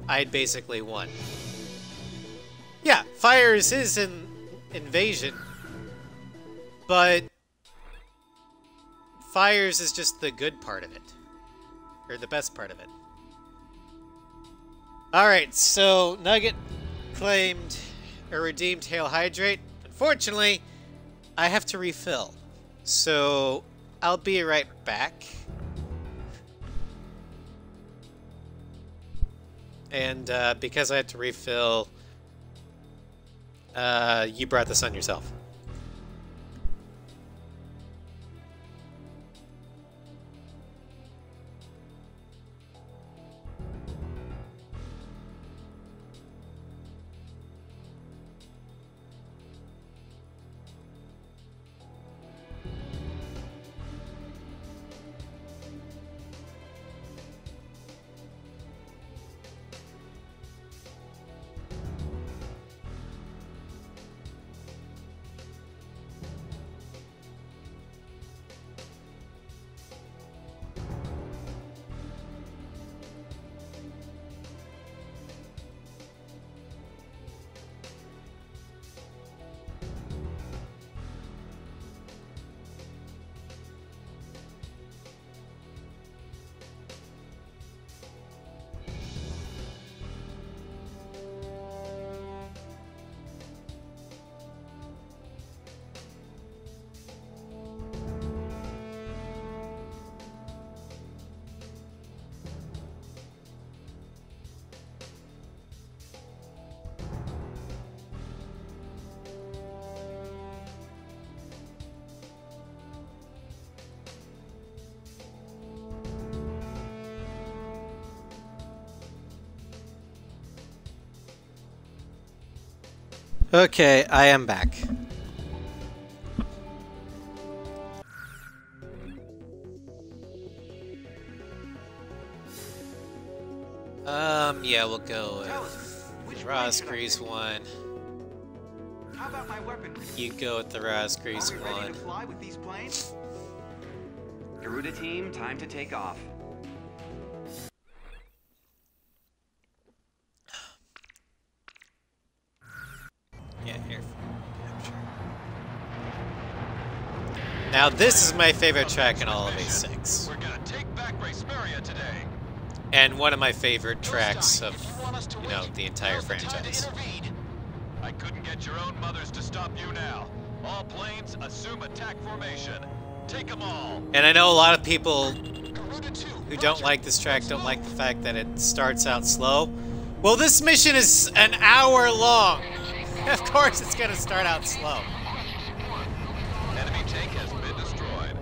I'd basically won. Yeah, Fires is an invasion, but Fires is just the good part of it. Or the best part of it. Alright, so Nugget claimed or redeemed Hail Hydrate. Unfortunately, I have to refill. So I'll be right back. And because I had to refill, you brought this on yourself. Okay, I am back. Yeah, we'll go with Roscrease 1. How about my weaponry? You go with the Roscrease Are we ready 1. to fly with these planes? Garuda team, time to take off. Yeah, here. Now this is my favorite track in all of A6. We're gonna take back Racemeria today. And one of my favorite tracks of, you know, the entire franchise. I couldn't get your own mothers to stop you now. All planes, assume attack formation. Take them all. And I know a lot of people who don't like this track don't like the fact that it starts out slow. Well, this mission is an hour long. Of course it's gonna start out slow. Enemy tank has been destroyed.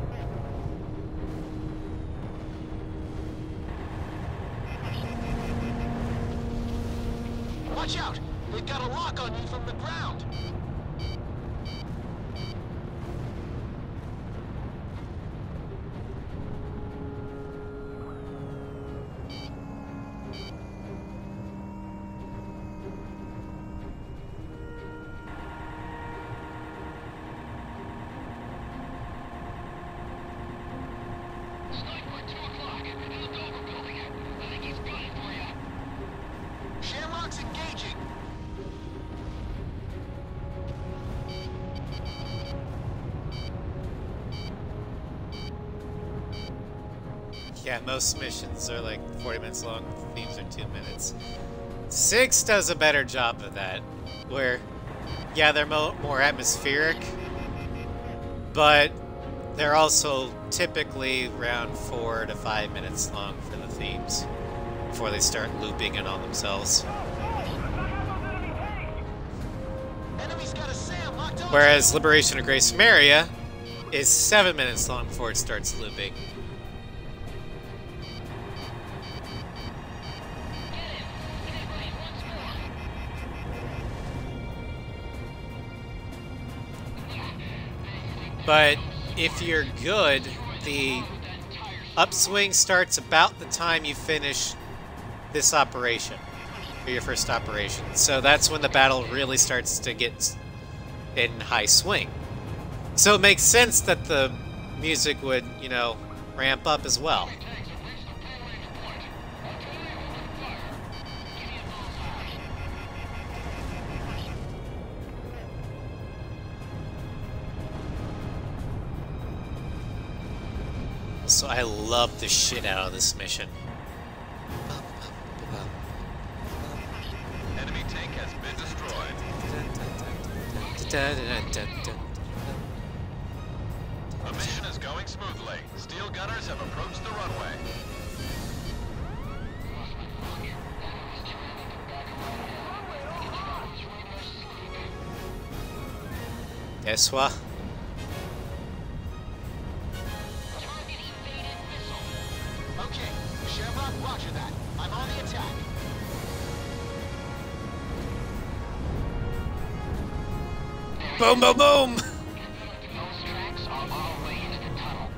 Watch out! They've got a lock on you from the ground! Sniper at 2 o'clock in the Dover building. I think he's gunning for you. Shamrock's engaging! Yeah, most missions are like 40 minutes long, themes are 2 minutes. 6 does a better job of that, where, yeah, they're more atmospheric, but they're also typically around 4 to 5 minutes long for the themes, before they start looping it on themselves. Enemy's got a SAM locked on! Whereas Liberation of Gracemeria is 7 minutes long before it starts looping. But if you're good, the upswing starts about the time you finish this operation, or your first operation. So that's when the battle really starts to get in high swing. So it makes sense that the music would, you know, ramp up as well. So I love the shit out of this mission. Enemy tank has been destroyed. going smoothly. Steel gunners have approached the runway. Guess what? Okay, Shamrock, roger that. I'm on the attack. Boom, boom, boom! Those tracks are all the way into the tunnel.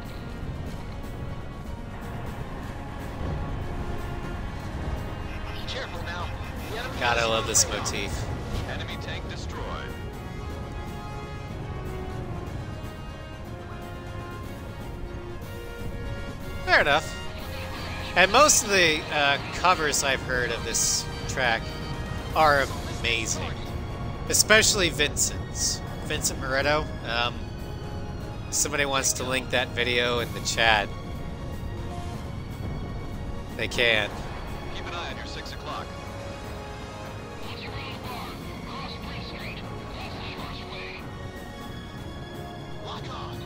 Careful now. The enemy God, I has love this radar. motif. Enemy tank destroyed. Fair enough. And most of the covers I've heard of this track are amazing. Especially Vincent's. Vincent Moretto. Somebody wants to link that video in the chat. They can. Keep an eye on your 6 o'clock. Lock on.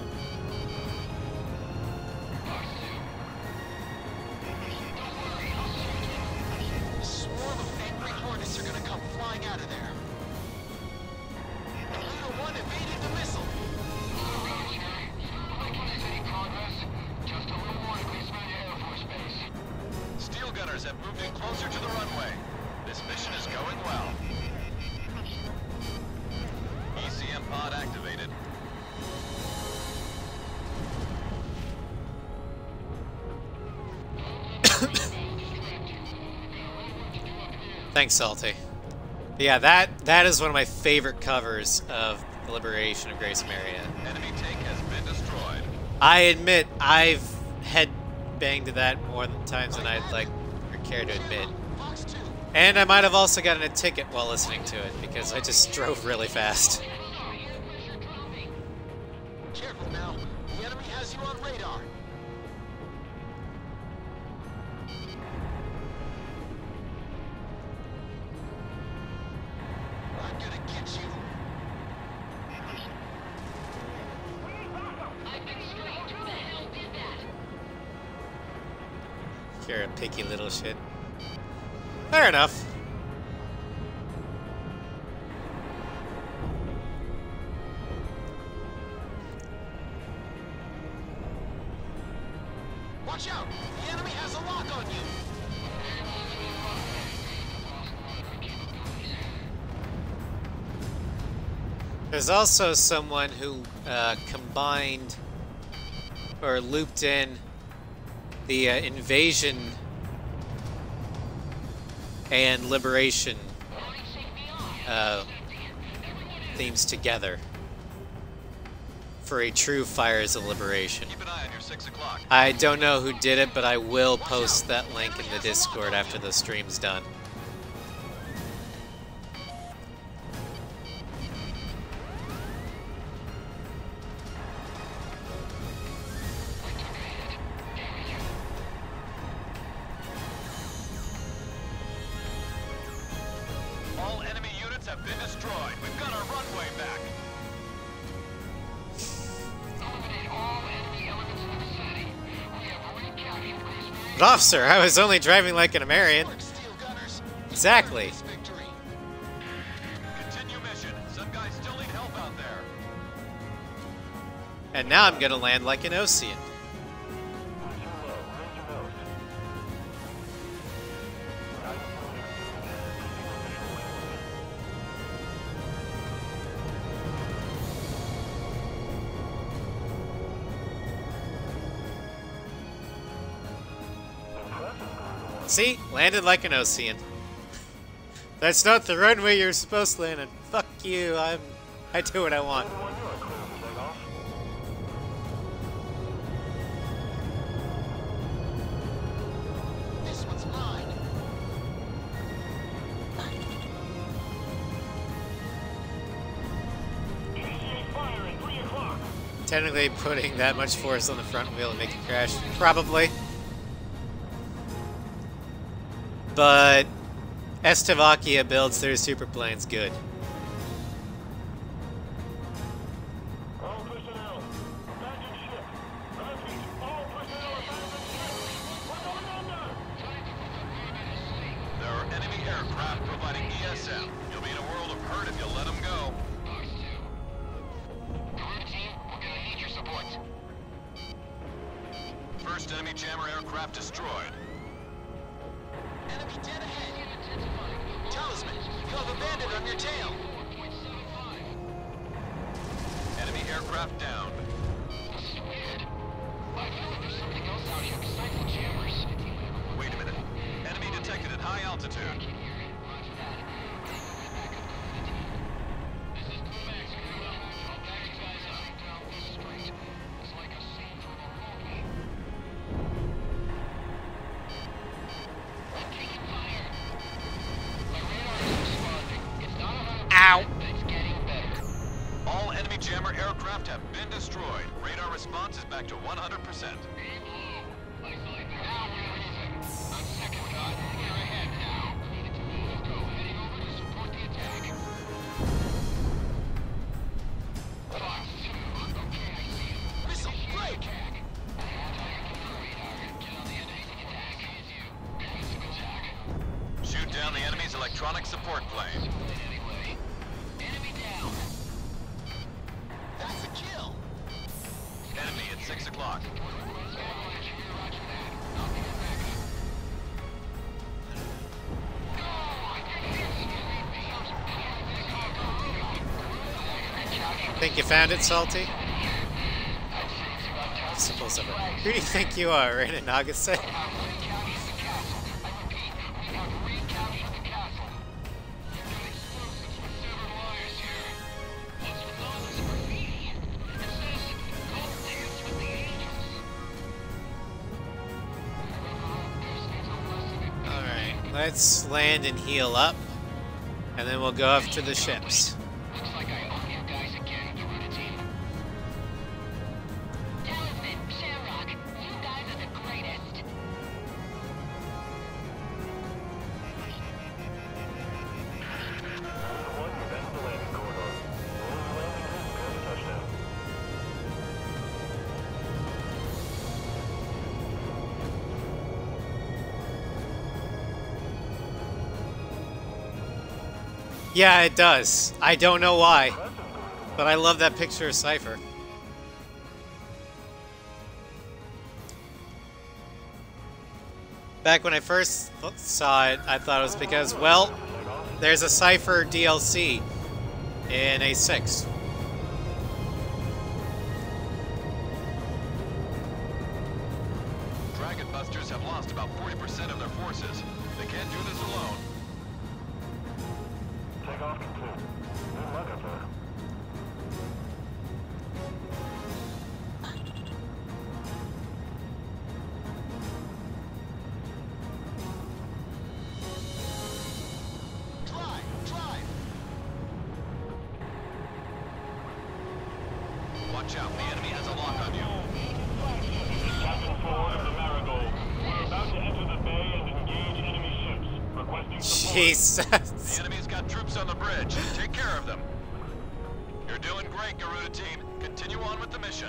A swarm of angry hornets are gonna come flying out of there. Little one evaded the missile. Steel gunners have moved in closer to the runway. This mission is going well. ECM pod activated. Thanks, Salty. Yeah, that is one of my favorite covers of the Liberation of Grace Marietta. Enemy tank has been destroyed. I admit I've head banged to that more times than I'd like or care to admit. Fox 2. And I might have also gotten a ticket while listening to it because I just drove really fast. Careful now. The enemy has you on radar. I'm gonna get you. Who the hell did that? You're a picky little shit. Fair enough. Watch out! The enemy has a lock on you. There's also someone who combined or looped in the invasion and liberation themes together for a true Fires of Liberation. Keep an eye on your 6 o'clock. I don't know who did it, but I will post that link in the Discord after the stream's done. All enemy units have been destroyed. We've got our runway back. Eliminate all enemy elements in the vicinity. We have recaptured Grace But officer, I was only driving like an American. Steel gunners. Exactly. This victory. Continue mission. Some guys still need help out there. And now I'm gonna land like an Ocean. See? Landed like an Ocean. That's not the runway you're supposed to land on. Fuck you, I do what I want. This one's mine. Initiate fire at 3 o'clock. Technically putting that much force on the front wheel and make it crash. Probably. But Estevakia builds their superplanes good. All personnel, abandon ship. First enemy jammer aircraft destroyed. Enemy dead ahead. Talisman, you have a bandit on your tail. Enemy aircraft down. This is weird. I feel like there's something else out here besides the jammers. Wait a minute. Enemy detected at high altitude. This is Max, I'll back you guys up. Down the street. It's like a scene from a movie. I'm taking fire. My radar is responding. It's not 100%, but it's getting better. All enemy jammer aircraft have been destroyed. Radar response is back to 100%. I saw it. Now we're leaving. On second thought, we're ahead now. Needed to move. Go. Heading over to support the attack. Fox 2. Okay, I see him. Missile, break! Get on the enemy attack. Missile attack. Shoot down the enemy's electronic support plane. Anyway. Enemy down. That's a kill. Enemy at 6 o'clock. Think you found it, Salty? Supposed to. Who do you think you are, Rain and Nagase? Alright, let's land and heal up, and then we'll go after the ships. Looks like I own you guys again, Garuda team. Talisman, Shamrock, you guys are the greatest. That's the landing corridor. Only landing is good touchdown. Yeah, it does. I don't know why, but I love that picture of Cypher. Back when I first saw it, I thought it was because, well, there's a Cypher DLC in A6. Dragon Busters have lost about 40% of their forces. They can't do this alone. Take off complete. Good luck up there. Drive! Watch out, the enemy has a lock on you. Captain Ford of the Marigold. We're about to enter the bay and engage enemy ships. Requesting support. Jesus. The enemy's got troops on the bridge. Take care of them. You're doing great, Garuda team. Continue on with the mission.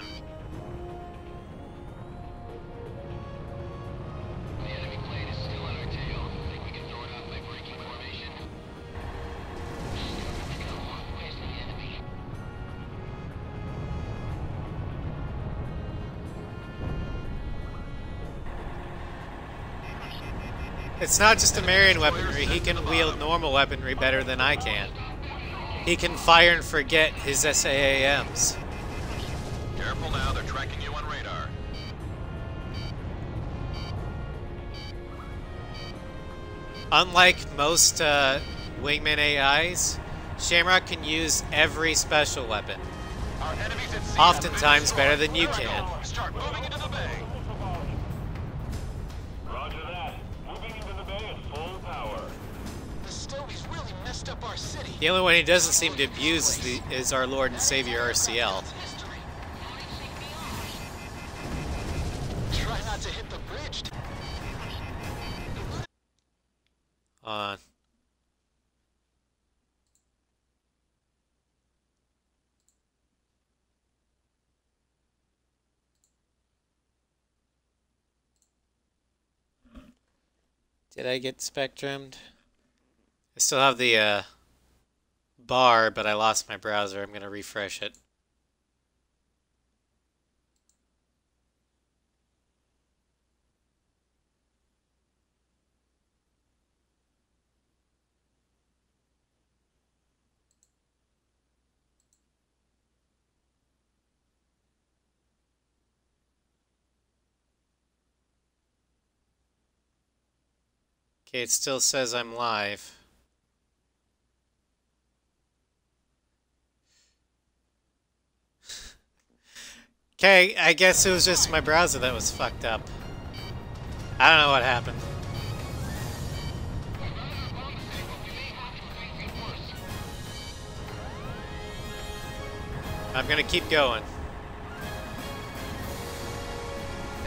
The enemy plane is still on our tail. Think we can throw it off by breaking formation? Where's the enemy? It's not just a Marion weaponry, he can wield normal weaponry better than I can. He can fire and forget his SAAMs. Careful now, they're tracking you on radar. Unlike most Wingman AIs, Shamrock can use every special weapon. Our enemies at sea Oftentimes have been better than you destroyed. can. Start moving into the bay. Roger that. Moving into the bay at full power. The Stovies really messed up our city. The only one he doesn't seem to abuse is our Lord and Savior RCL. History. Try not to hit the bridge. On. Did I get spectrumed? I still have the bar, but I lost my browser. I'm going to refresh it. Okay, it still says I'm live. Okay, I guess it was just my browser that was fucked up. I don't know what happened. I'm gonna keep going.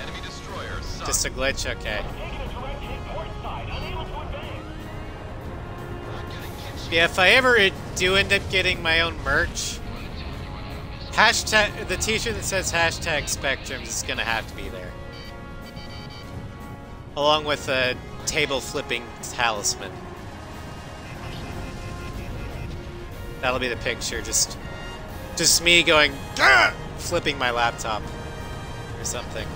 Enemy destroyer sunk. Just a glitch, okay. Taking a direct hit port side, unable to advance. Not getting kinched. Yeah, if I ever do end up getting my own merch, hashtag the t-shirt that says hashtag Spectrum is gonna have to be there. Along with a table flipping talisman. That'll be the picture, just me going, "Gah!" flipping my laptop or something.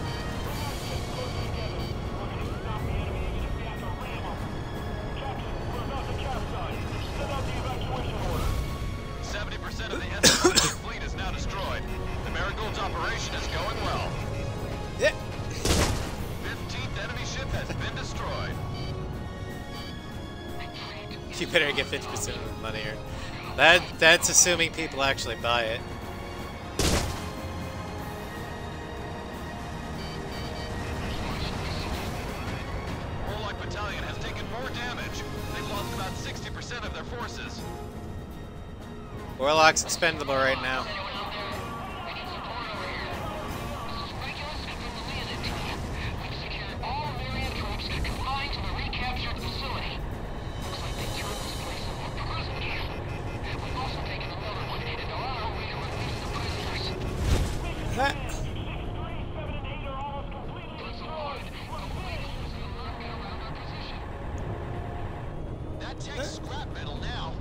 70% of the enemy fleet is now destroyed. The Marigold's operation is going well. Yeah. 15th enemy ship has been destroyed. You better get 50% of the money here. That's assuming people actually buy it. Warlock Battalion has taken more damage. They've lost about 60% of their forces. Warlock's expendable right now. That takes scrap metal now.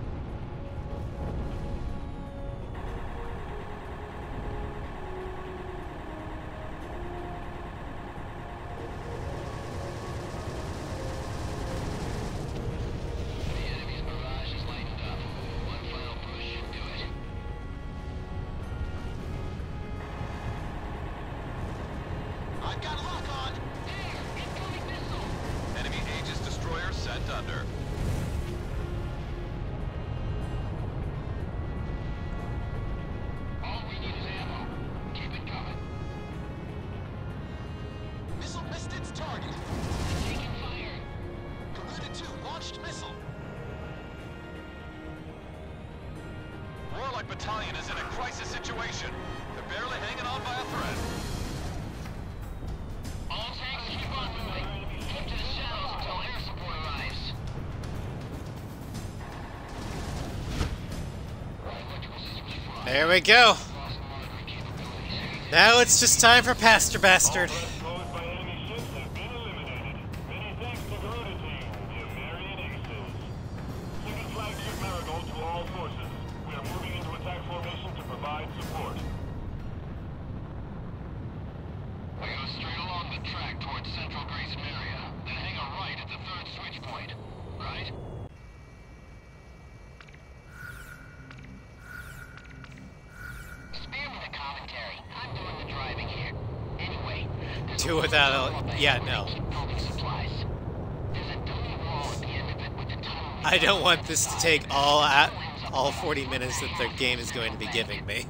I've got lock on. Enemy Aegis destroyer sent under. All we need is ammo. Keep it coming. Missile missed its target. Taking fire. Garuda 2 launched missile. Warlock Battalion is in a crisis situation. They're barely hanging on by a thread. All tanks keep on moving. Keep to the shadows until air support arrives. There we go. Now it's just time for Pastor Bastard. Posed by enemy ships have been eliminated. Many thanks to Garuda Team, the American Aces. Second flagship Marigold to all forces. We are moving into attack formation to provide support. We go straight along the track towards Central Grace Maria, then hang a right at the third switch point. Right? Spare me the commentary. I'm doing the driving here. Anyway, there's Do without a... Yeah, no. keep building supplies. There's a dummy wall at the end of it with the tunnel. I don't want this to take all 40 minutes that the game is going to be giving me.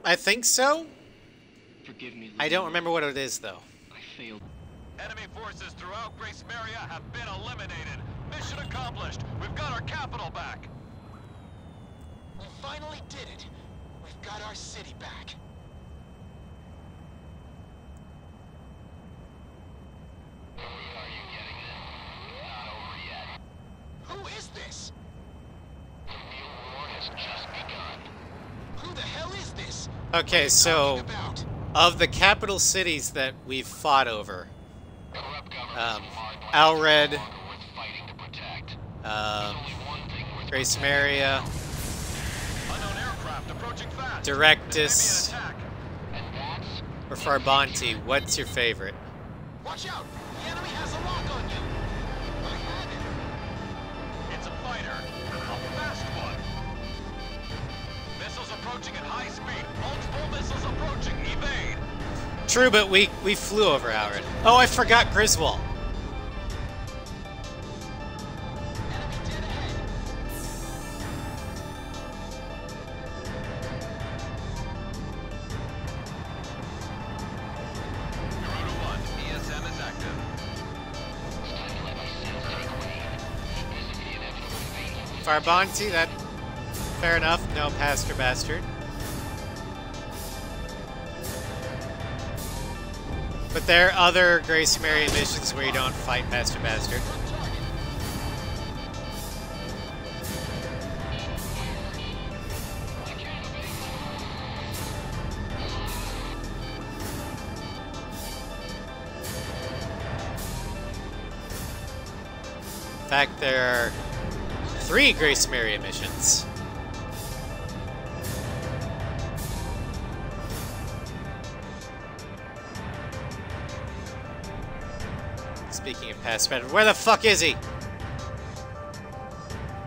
I think so? Forgive me. I don't remember what it is, though. I failed. Enemy forces throughout Grace Maria have been eliminated. Mission accomplished. We've got our capital back. We finally did it. We've got our city back. Are you getting this? Not over yet. Who is this? The real war has just begun. Who the hell is this? Okay, so Talking about? of the capital cities that we've fought over, Corrupt governments of Hardline Alred, are no longer worth fighting to protect. um, There's only one thing worth Grace protecting. Maria, Unknown aircraft approaching fast. Directus, There may be an attack. And that's or Farbanti. What's your favorite? Watch out! The enemy has a lock on you. I had it. It's a fighter. A fast one. approaching at high speed. Multiple missiles approaching. Evade. True, but we flew over Howard. Oh, I forgot Griswold. Enemy dead ahead. Garuda 1, ESM is active. It's time to let my sales take away. This is the inevitable fate. Farbonti, that... Fair enough. No, Pastor Bastard. But there are other Grace Mary missions where you don't fight Pastor Bastard. In fact, there are 3 Grace Mary missions. Speaking of Pastor Bastard, where the fuck is he?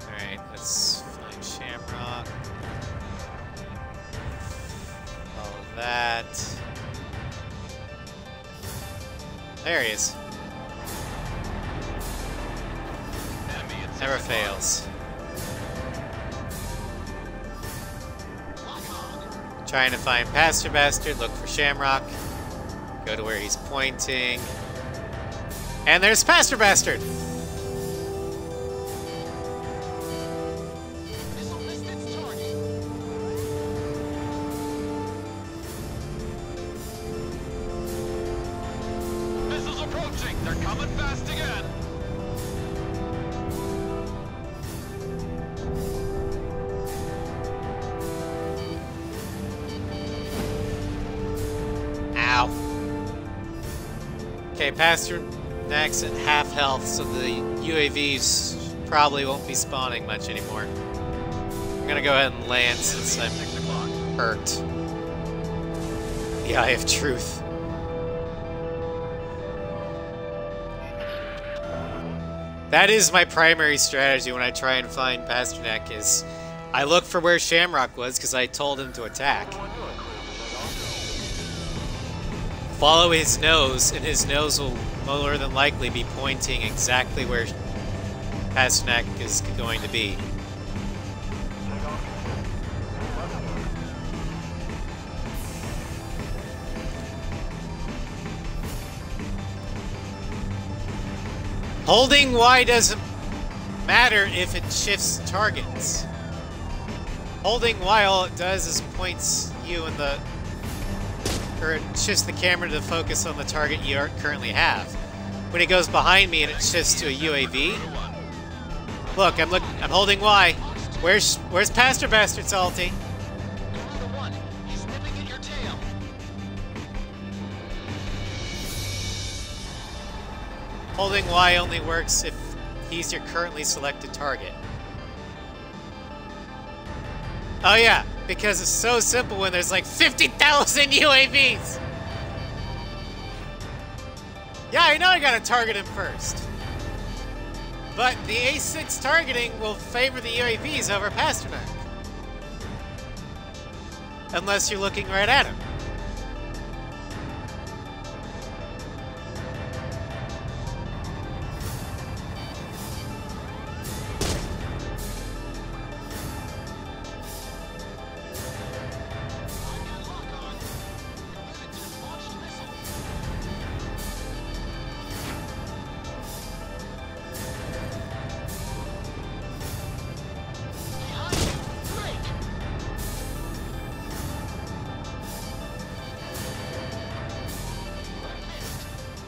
Alright, let's find Shamrock. All of that. There he is. Enemy at Never 6 o'clock. fails. Trying to find Pastor Bastard, look for Shamrock. Go to where he's pointing. And there's Pastor Bastard! Missile missed its target. Missiles approaching. They're coming fast again. Ow. Okay, Pastor Next at half health, so the UAVs probably won't be spawning much anymore. I'm gonna go ahead and land since I'm 6 o'clock. hurt. The Eye of Truth. That is my primary strategy when I try and find Pasternak, is I look for where Shamrock was because I told him to attack. Follow his nose, and his nose will more than likely be pointing exactly where Pasternak is going to be. Holding Y doesn't matter if it shifts targets. Holding Y, all it does is points you in the... or it shifts the camera to focus on the target you currently have. When it goes behind me and it shifts to a UAV... Look, I'm holding Y. Where's Pastor Bastard, Salty? Garuda 1, he's nipping at your tail. Holding Y only works if he's your currently selected target. Oh yeah, because it's so simple when there's like 50,000 UAVs! Yeah, I know I gotta target him first. But the A6 targeting will favor the UAVs over Pasternak. Unless you're looking right at him.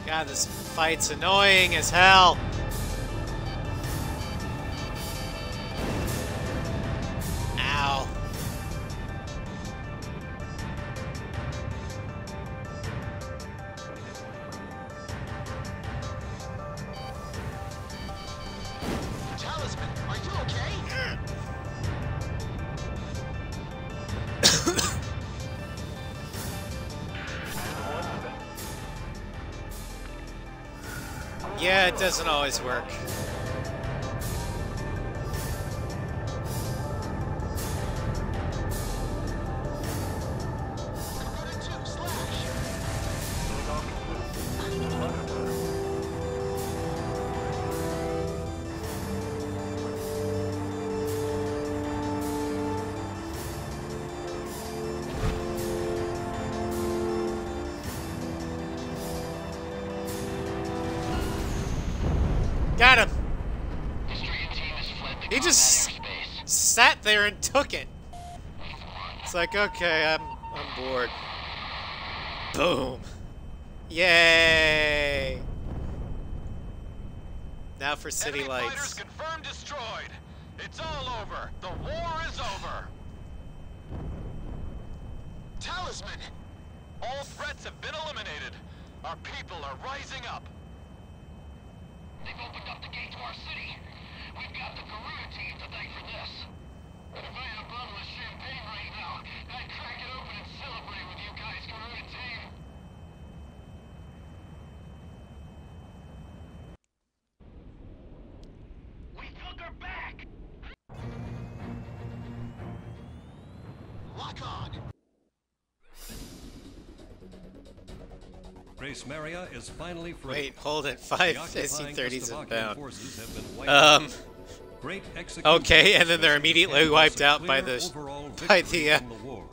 God, this fight's annoying as hell. Ow. Talisman, are you okay? Yeah, it doesn't always work. Got him! The stricken team has fled the He combat just airspace. sat there and took it. It's like, okay, I'm bored. Boom. Yay! Now for city Enemy fighters lights. confirmed destroyed. It's all over. The war is over. Talisman! All threats have been eliminated. Our people are rising up. They've opened up the gate to our city. We've got the Garuda team to thank for this. If I had a bottle of champagne right now, I'd crack it open and celebrate with you guys, Garuda team. We took her back! Lock on. Grace Maria is finally free. Wait, hold it. The 5 occupying SC-30s Czechoslovakian inbound. forces have been wiped out. Great execution. Okay, and then they're immediately and wiped a out by clear the overall by victory the from the war.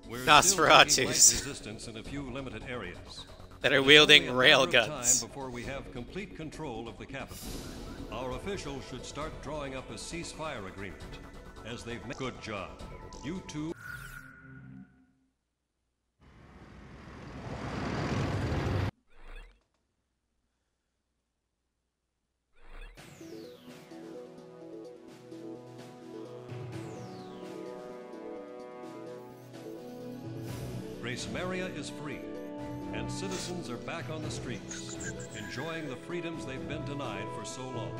We're Nosferatus. still taking light resistance in a few limited areas. that are It's wielding only a matter rail of guns. time before we have complete control of the capital. Our officials should start drawing up a ceasefire agreement, as they've made. Good job. You two. Grace Maria is free, and citizens are back on the streets, enjoying the freedoms they've been denied for so long.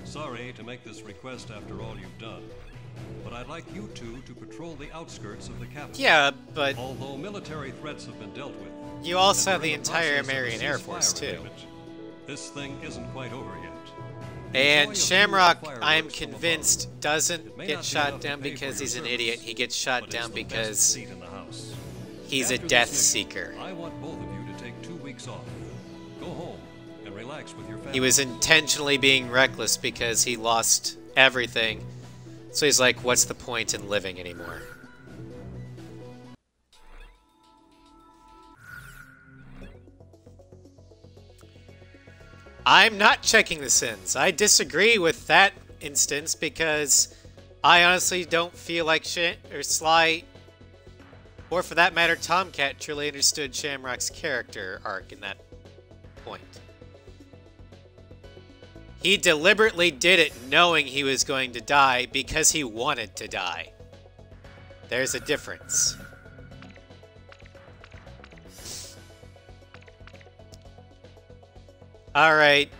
Sorry to make this request after all you've done, but I'd like you two to patrol the outskirts of the capital. Yeah, but Although military threats have been dealt with, you also and have we're the in entire process of a American Air ceasefire Force, too. agreement, this thing isn't quite over yet. And Enjoy a few Shamrock, fireworks I'm from convinced, above. doesn't It may get not be shot enough to down pay for because your he's an service, idiot. He gets shot but down it's the best because seat in the house. he's a After this death mission, seeker. I want both of you to take 2 weeks off. Go home and relax with your family. He was intentionally being reckless because he lost everything. So he's like, what's the point in living anymore? I'm not checking the sins. I disagree with that instance because I honestly don't feel like Sly, or for that matter, Tomcat, truly understood Shamrock's character arc in that point. He deliberately did it knowing he was going to die because he wanted to die. There's a difference. Alright,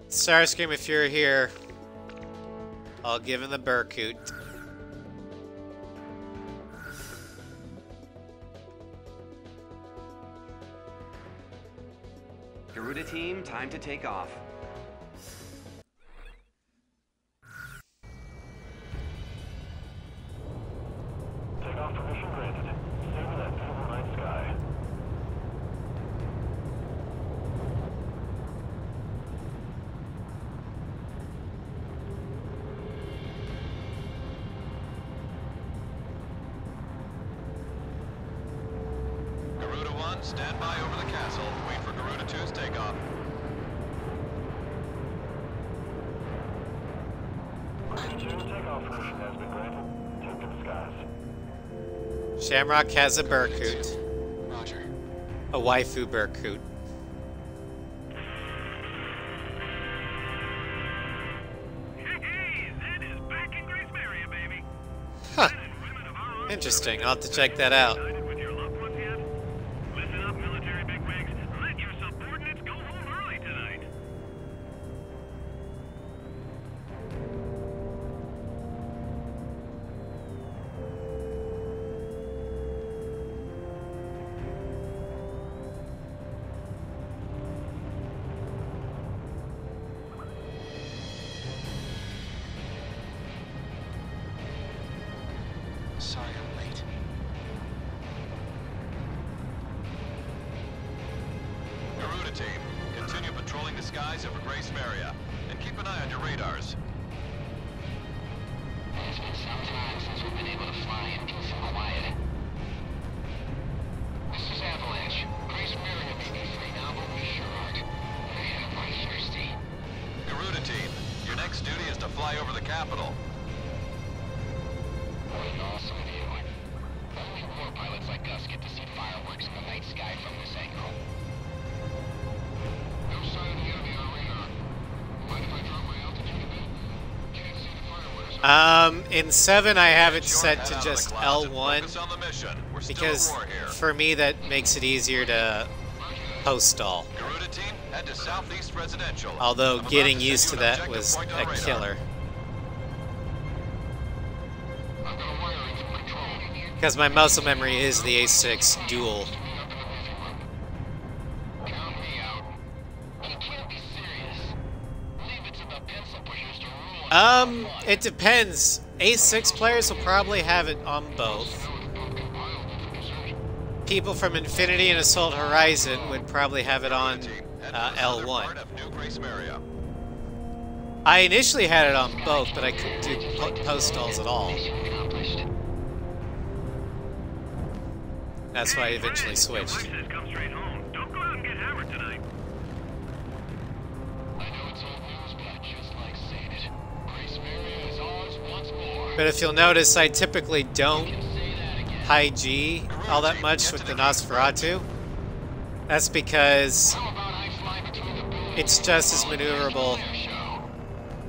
Starscream, if you're here, I'll give him the Burkoot. Garuda team, time to take off. Takeoff permission granted. Savor that beautiful night sky. Garuda 1, stand by over the castle. Wait for Garuda 2's takeoff. Takeoff permission has been granted. Take to the skies. Shamrock has a Burkoot. Roger. A waifu Burkoot. Hey, Zed is back in Grace Maria, baby. Huh. Men and women of our armed Interesting. I'll have to check that out. united with your loved ones yet? Listen up, military bigwigs. Let your subordinates go home early tonight. Sorry I'm late. Garuda team, continue patrolling the skies over Grace Maria, and keep an eye on your radars. It's been some time since we've been able to fly in peace and quiet. This is Avalanche. Grace just get to see fireworks in the night sky from this angle. No sign of the enemy on radar. Mind if I drop my altitude a bit? Can't see the fireworks. In 7 I have it Get your set head to out of the just clouds and L1 focus on the mission. We're still because at war here. for me that makes it easier to post stall. Garuda team, head to Southeast Residential. Although I'm about getting send used you to an that objective was point on a radar. killer. I've got a wiring from control. Because my muscle memory is the A6 dual. Count me out. You can't be serious. Leave it to the pencil pushers to rule. It depends. A6 players will probably have it on both. People from Infinity and Assault Horizon would probably have it on L1. I initially had it on both, but I couldn't do post stalls at all. That's why I eventually switched. Voices come straight home. Don't go out and get hammered tonight. I know it's old news, but I just like saying it. Grace Maria is ours once more. But if you'll notice, I typically don't Say that again. high G all that much with the Nosferatu. That's because How about I fly between the buildings? it's just as maneuverable Show.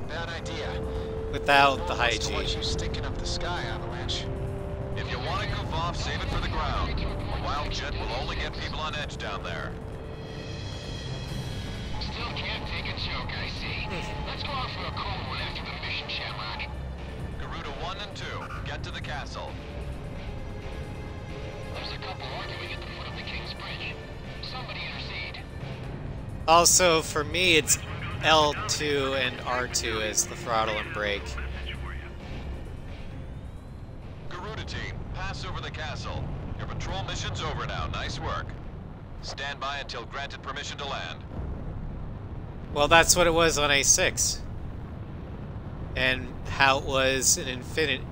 Bad idea. without the high Wants to G. watch you stinking up the sky, Avalanche. If you want to goof off, save it for the ground. A wild jet will only get people on edge down there. Still can't take a joke, I see. Let's go out for a cold one after the mission, Shamrock. Garuda 1 and 2, get to the castle. There's a couple arguing at the foot of the King's Bridge. Somebody intercede. Also, for me, it's L2 and R2 as the throttle and brake. Message for you. Garuda team, pass over the castle. Your patrol mission's over now. Nice work. Stand by until granted permission to land. Well, that's what it was on A6. And how it was in Infinity.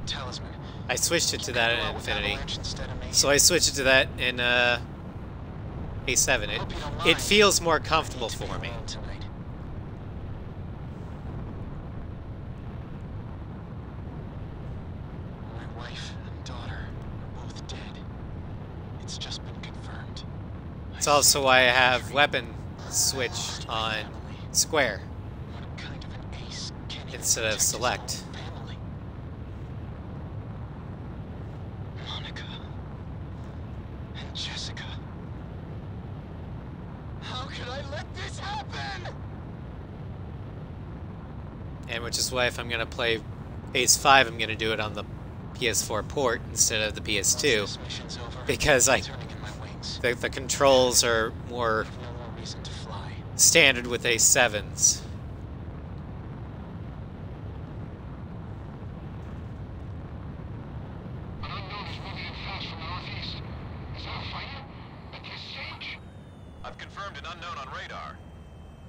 Talisman. I switched it to that Go out in with Infinity. Avalanche instead of me. So I switched it to that in A7. Hope you don't It mind. feels more I comfortable need to be for me. alone tonight. My wife and daughter are both dead. It's just been confirmed. It's also why I have weapon switch on square What kind of an ace can't even instead of protect his select. own family? Monica and Jessica. How could I let this happen? And which is why if I'm going to play Ace 5, I'm going to do it on the PS4 port instead of the Once PS2. this mission's over, Because I'm turning in my wings. the controls are more No more reason to fly. standard with A7s. An unknown is moving in fast from the northeast. Is that a fighter? At this stage? I've confirmed an unknown on radar.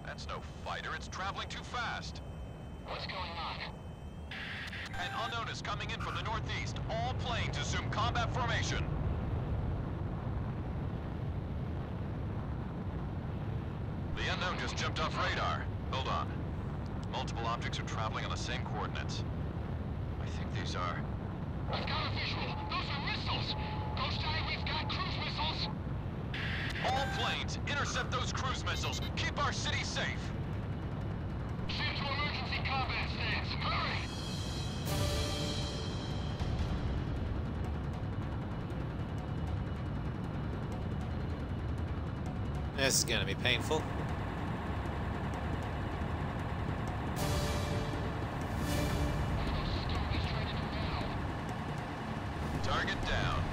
That's no fighter, it's traveling too fast. What's going on? An unknown is coming in from the northeast. All planes assume combat formation. The unknown just jumped off radar. Hold on. Multiple objects are traveling on the same coordinates. I think these are... I've got a visual. Those are missiles. Ghost Eye, we've got cruise missiles. All planes, intercept those cruise missiles. Keep our city safe. Shift to emergency combat stance. Hurry! This is going to be painful. Target down.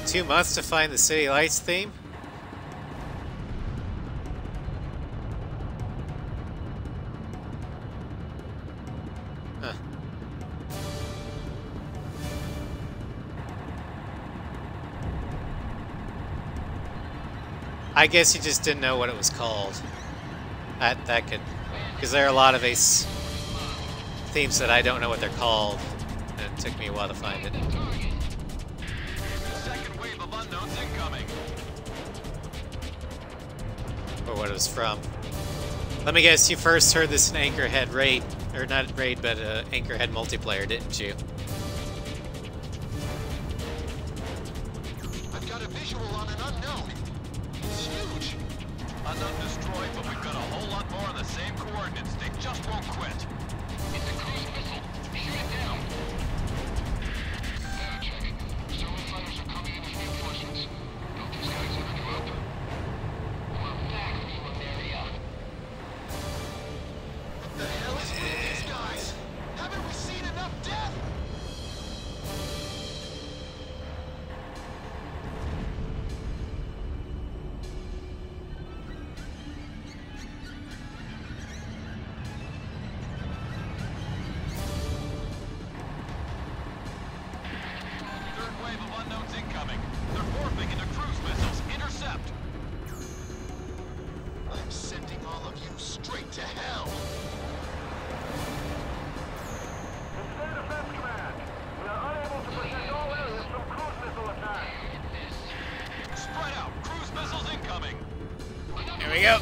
Two months to find the City Lights theme? Huh. I guess you just didn't know what it was called. That could... Because there are a lot of Ace themes that I don't know what they're called. And it took me a while to find it. Second wave of unknowns incoming. Or what it was from. Let me guess, you first heard this in Anchorhead Raid, or not Raid, but Anchorhead multiplayer, didn't you? I've got a visual on an unknown. It's huge. Unknown destroyed, but we've got a whole lot more on the same coordinates. They just won't quit. It's a cruise missile. Shoot it down. Data check. Solar fighters are coming in as reinforcements. Don't these guys ever give up? We're back, Lima Maria. What the hell is with these guys? Haven't we seen enough death? Third wave of unknowns incoming. They're morphing into cruise missiles. Intercept! I'm sending all of you straight to hell. It's Air Defense Command. We are unable to protect all areas from cruise missile attack. Spread out. Cruise missiles incoming. Here we go.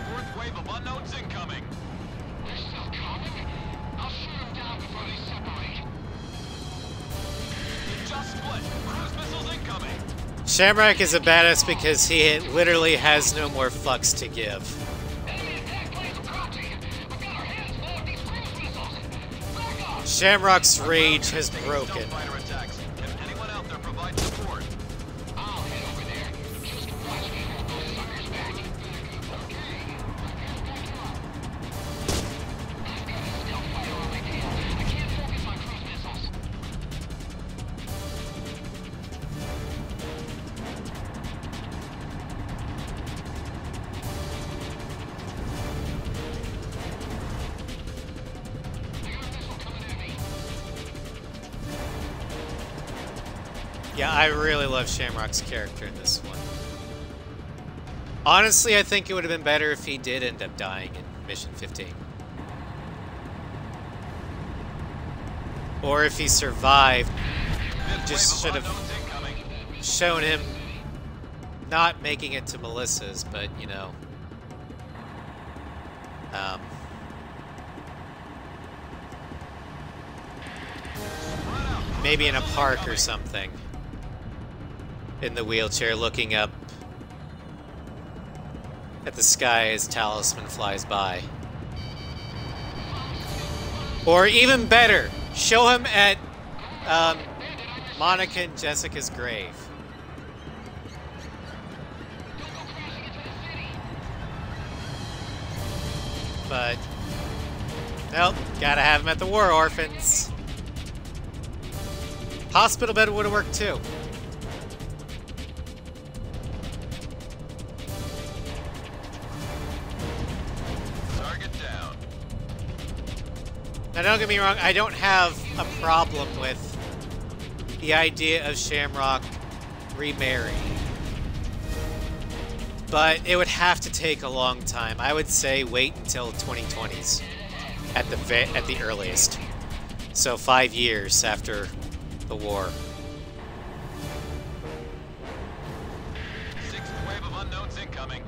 Fourth wave of unknowns incoming. They're still coming? I'll shoot them down before they separate. It just split. Cruise missiles incoming. Shamrock is a badass because he literally has no more fucks to give. Enemy attack planes approaching. We've got our hands full with these cruise missiles. Back off! Shamrock's rage has broken. Fighter attacks. Can anyone out there provide support? I'll head over there. Just watch me hold those suckers back. Okay. I've got a stealth fighter on my tail. I can't focus on cruise missiles. I got a missile coming at me. Yeah, I really love Shamrock's character in this one. Honestly, I think it would have been better if he did end up dying in Mission 15. Or if he survived, just should have shown him not making it to Melissa's, but, you know. Maybe in a park or something. In the wheelchair, looking up at the sky as Talisman flies by. Or even better, show him at Monica and Jessica's grave. But, nope, gotta have him at the War Orphans. Hospital bed would have worked too. Target down. Now don't get me wrong, I don't have a problem with the idea of Shamrock remarrying. But it would have to take a long time. I would say wait until 2020s at the earliest. So 5 years after the war. Sixth wave of unknowns incoming.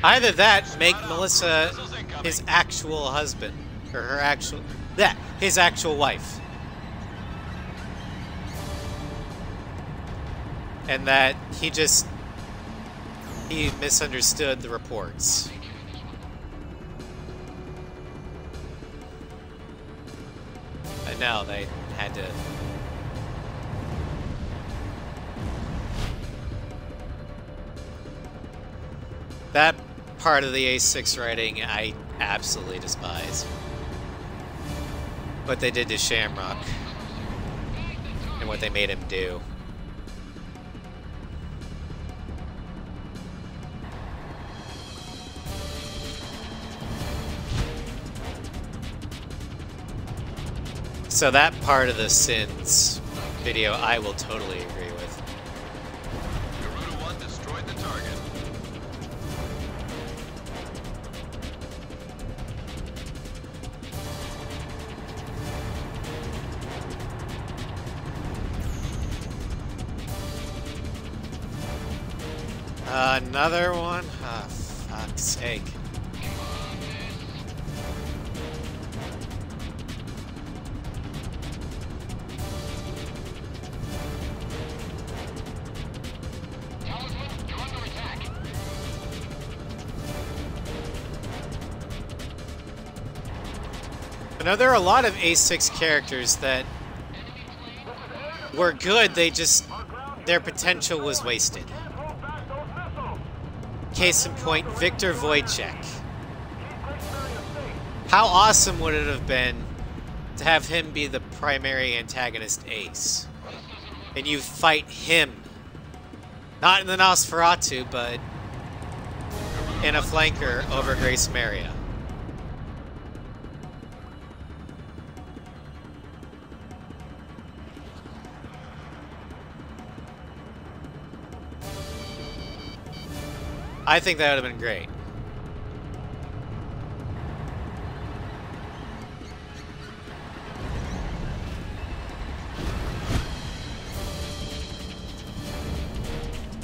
Either that, make Melissa his actual husband, or his actual wife. And that he misunderstood the reports. But no, they had to. That part of the A6 writing I absolutely despise. What they did to Shamrock. And what they made him do. So that part of the sins video I will totally agree with. Garuda 1 destroyed the target. Another one? Ah, fuck's sake. Talisman, you're under attack. I know there are a lot of A6 characters that were good, their potential was wasted. Case in point, Victor Wojciech. How awesome would it have been to have him be the primary antagonist ace? And you fight him. Not in the Nosferatu, but in a flanker over Grace Maria. I think that would have been great.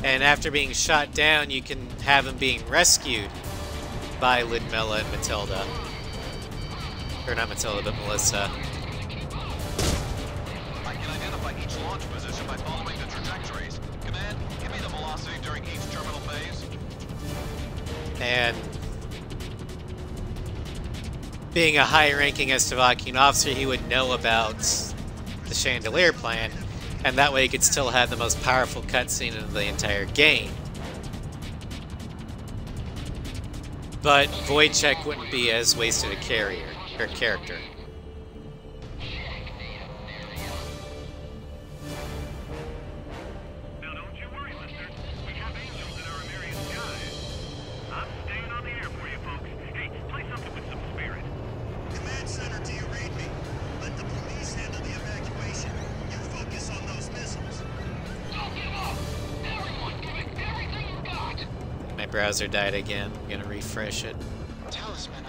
And after being shot down, you can have him being rescued by Ludmilla and Matilda. Or not Matilda, but Melissa. I can identify each launch position by following the trajectories. Command, give me the velocity during each terminal phase. And being a high-ranking Estevakian officer, he would know about the Chandelier plan, and that way he could still have the most powerful cutscene of the entire game. But Wojciech wouldn't be as wasted a character. Now don't you worry, listeners. We have angels in our American skies. I'm staying on the air for you folks. Hey, play something with some spirit. Command Center, do you read me? Let the police handle the evacuation. You focus on those missiles. Don't give up! Everyone, give it everything you got! My browser died again. I'm gonna refresh it. Talisman,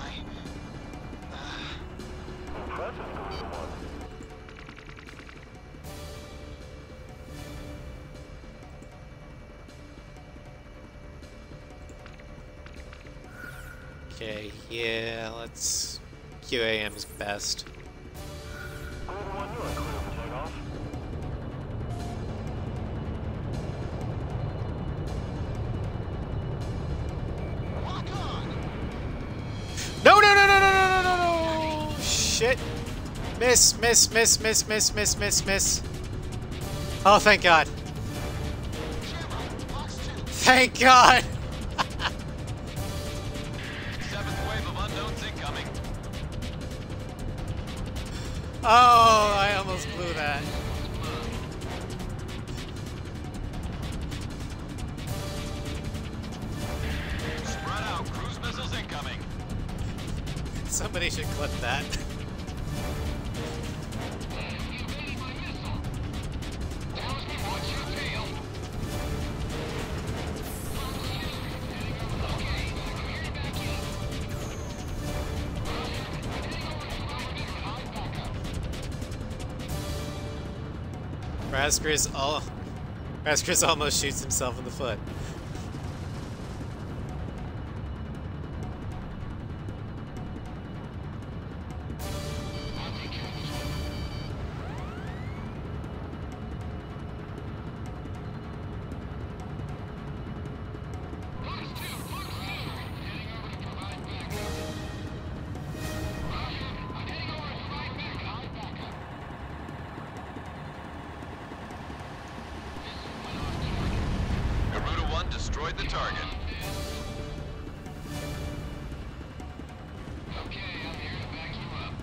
Okay, yeah, let's... QAM's best. No, no, no, no, no, no, no, no, no! Shit! Miss, miss, miss, miss, miss, miss, miss, miss. Oh, thank God. Thank God! Seventh wave of unknowns incoming. Oh, I almost blew that. Spread out, cruise missiles incoming. Somebody should clip that. Evading my missile! Talisman, watch your tail! Okay, clear back in. Rasker's almost shoots himself in the foot. Garuda 1 destroyed the target. Okay, I'm here to back you up.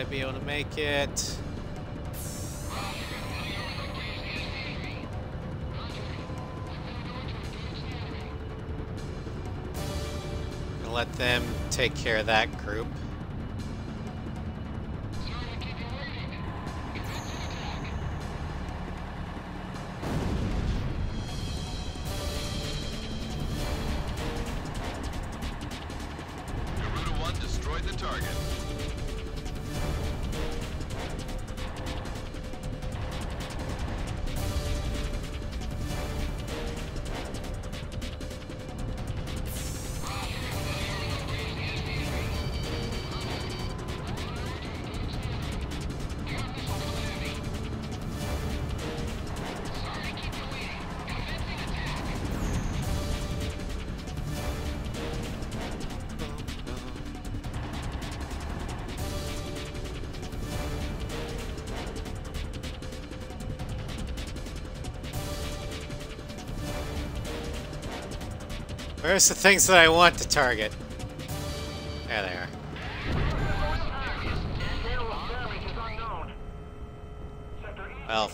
might be able to make it. Gonna let them take care of that group. Where's the things that I want to target? There they are. Well,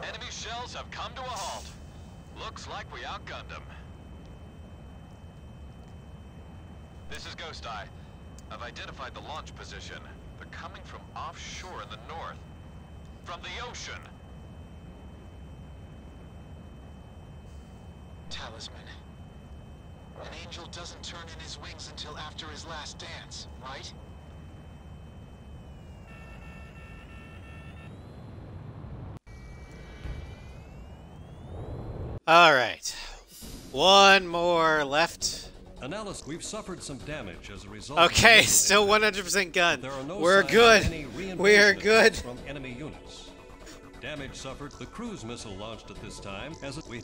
Enemy shells have come to a halt. Looks like we outgunned them. This is Ghost Eye. I've identified the launch position. They're coming from offshore in the north. From the ocean. Talisman. An angel doesn't turn in his wings until after his last dance, right? all right. One more left. Analysis, we've suffered some damage as a result. Okay, of still 100% gun. There are no We're signs good. of any We are reinforcement good. from enemy units. Damage suffered. The cruise missile launched at this time as it we. I'm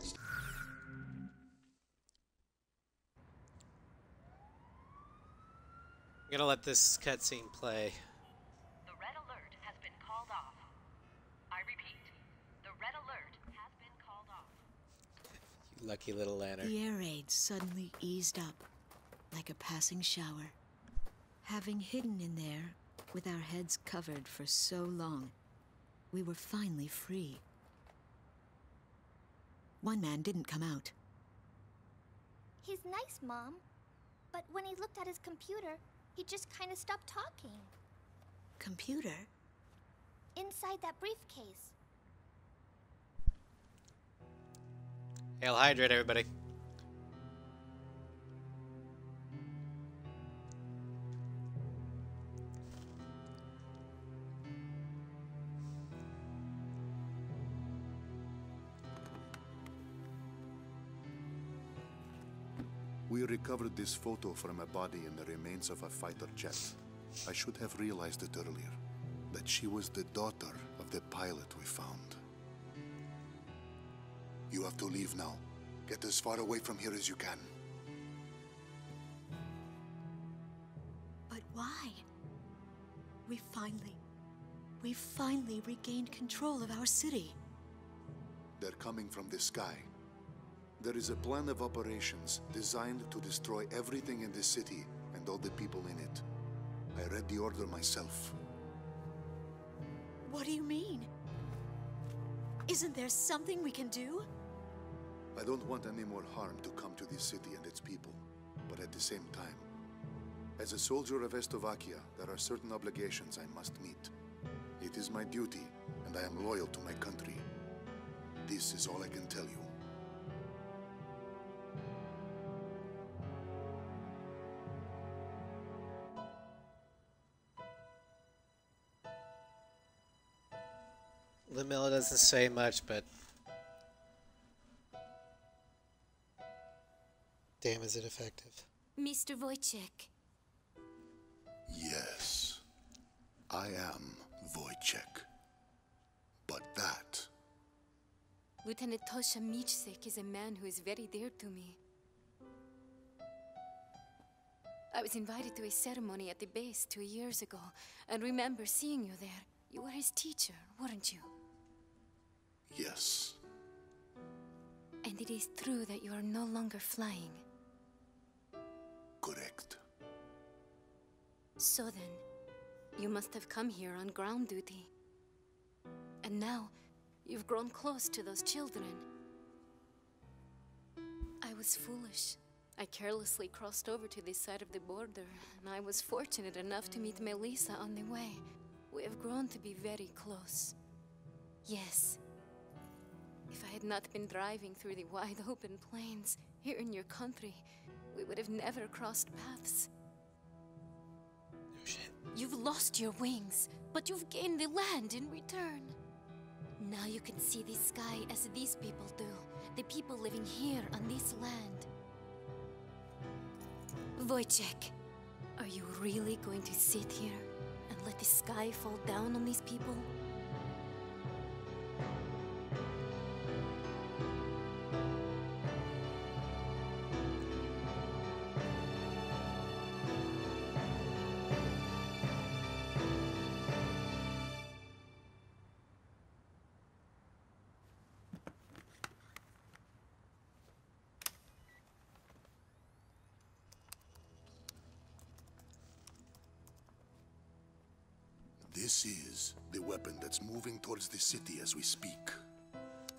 gonna let this cutscene play. The red alert has been called off. I repeat, the red alert has been called off. You lucky little lantern. The air raid suddenly eased up, like a passing shower. Having hidden in there, with our heads covered for so long, we were finally free. One man didn't come out. He's nice, Mom. But when he looked at his computer, he just kind of stopped talking. Computer? Inside that briefcase. Hail Hydrate, everybody. We recovered this photo from a body in the remains of a fighter jet. I should have realized it earlier, that she was the daughter of the pilot we found. You have to leave now. Get as far away from here as you can. But why? We finally regained control of our city. They're coming from the sky. There is a plan of operations designed to destroy everything in this city and all the people in it. I read the order myself. What do you mean? Isn't there something we can do? I don't want any more harm to come to this city and its people, but at the same time, as a soldier of Estovakia, there are certain obligations I must meet. It is my duty, and I am loyal to my country. This is all I can tell you. Lamilla doesn't say much, but damn, is it effective. Mr. Wojciech. Yes, I am Wojciech. But that... Lieutenant Tosha Michsek is a man who is very dear to me. I was invited to a ceremony at the base 2 years ago, and remember seeing you there. You were his teacher, weren't you? Yes. And it is true that you are no longer flying. Correct. So then, you must have come here on ground duty. And now, you've grown close to those children. I was foolish. I carelessly crossed over to this side of the border, and I was fortunate enough to meet Melissa on the way. We have grown to be very close. Yes. If I had not been driving through the wide open plains here in your country, we would have never crossed paths. No shit. You've lost your wings, but you've gained the land in return. Now you can see the sky as these people do, the people living here on this land. Wojciech, are you really going to sit here and let the sky fall down on these people? This is the weapon that's moving towards the city as we speak.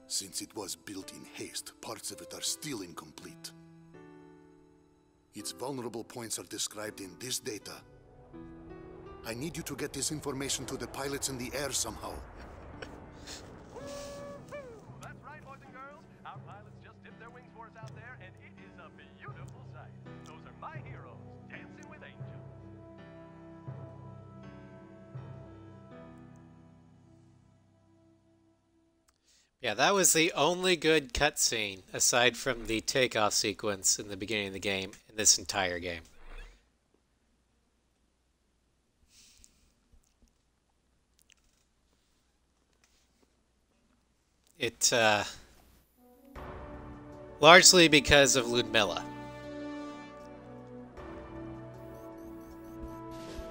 Since it was built in haste, parts of it are still incomplete. Its vulnerable points are described in this data. I need you to get this information to the pilots in the air somehow. That's right, boys and girls. Our pilots just dipped their wings for us out there, and it is a beautiful sight. Those are my heroes, dancing with angels. Yeah, that was the only good cutscene, aside from the takeoff sequence in the beginning of the game, in this entire game. It, largely because of Ludmilla.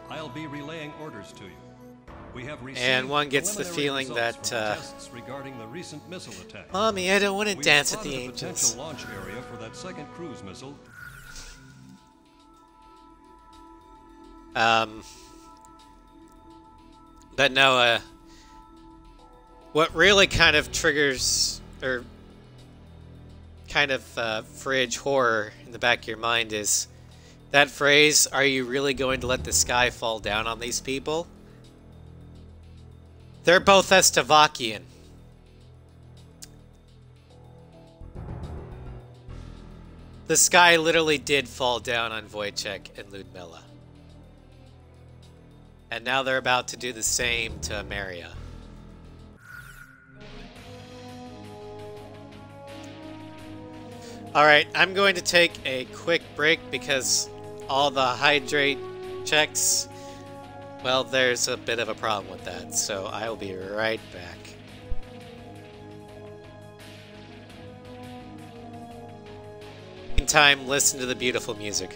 I'll be relaying orders to you. We have received And one gets the preliminary feeling results that, from tests regarding the recent missile attack. Mommy, I don't want to We've dance with spotted the a angels. potential launch area for that second cruise missile. But no, what really kind of triggers, or kind of fridge horror in the back of your mind is that phrase, are you really going to let the sky fall down on these people? They're both Estevakian. The sky literally did fall down on Wojciech and Ludmilla. And now they're about to do the same to Maria. Alright, I'm going to take a quick break because all the hydrate checks, well, there's a bit of a problem with that. So I will be right back. Meantime, listen to the beautiful music.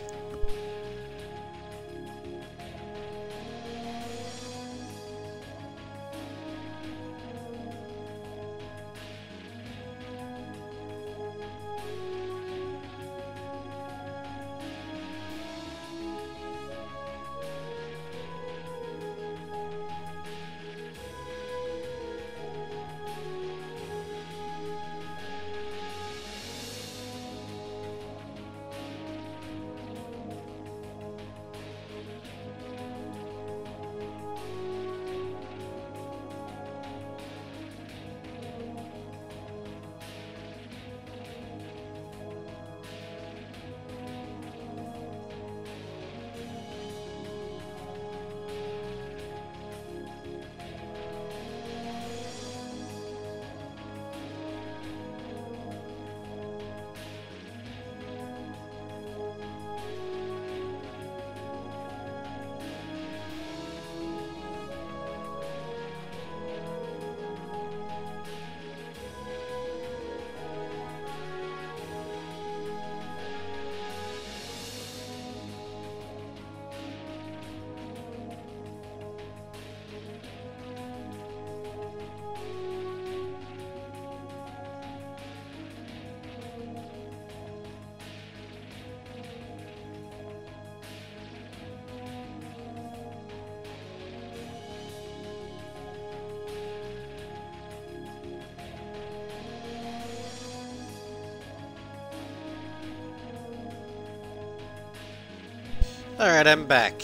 Alright, I'm back.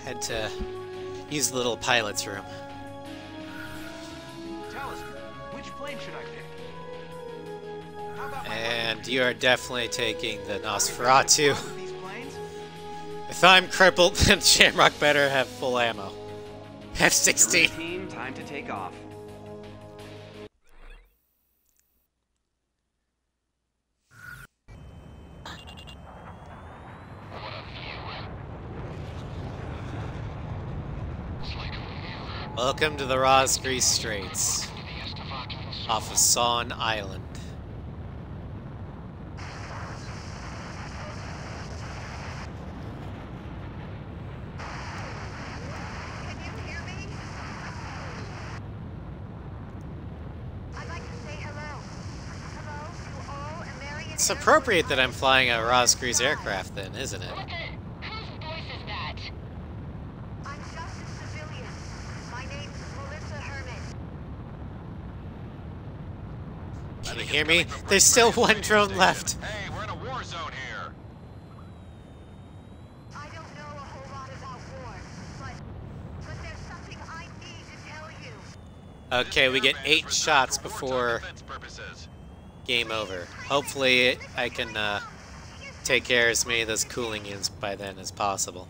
Had to use the little pilot's room. Tell us, which plane should I pick? How about And you are definitely taking the Nosferatu. these planes? If I'm crippled, then Shamrock better have full ammo. F-16. Garuda team, time to take off. Welcome to the Rosgrease Straits, off of Sawn Island. It's appropriate that I'm flying a Rosgrease aircraft then, isn't it? Okay, whose voice is that? I'm just a civilian. My name's Melissa Herman. Can you hear me? There's still one drone left. Hey, we're in a war zone here. I don't know a whole lot about war, but there's something I need to tell you. Okay, we get 8 shots before game over. Hopefully I can take care of as many of those cooling units by then as possible.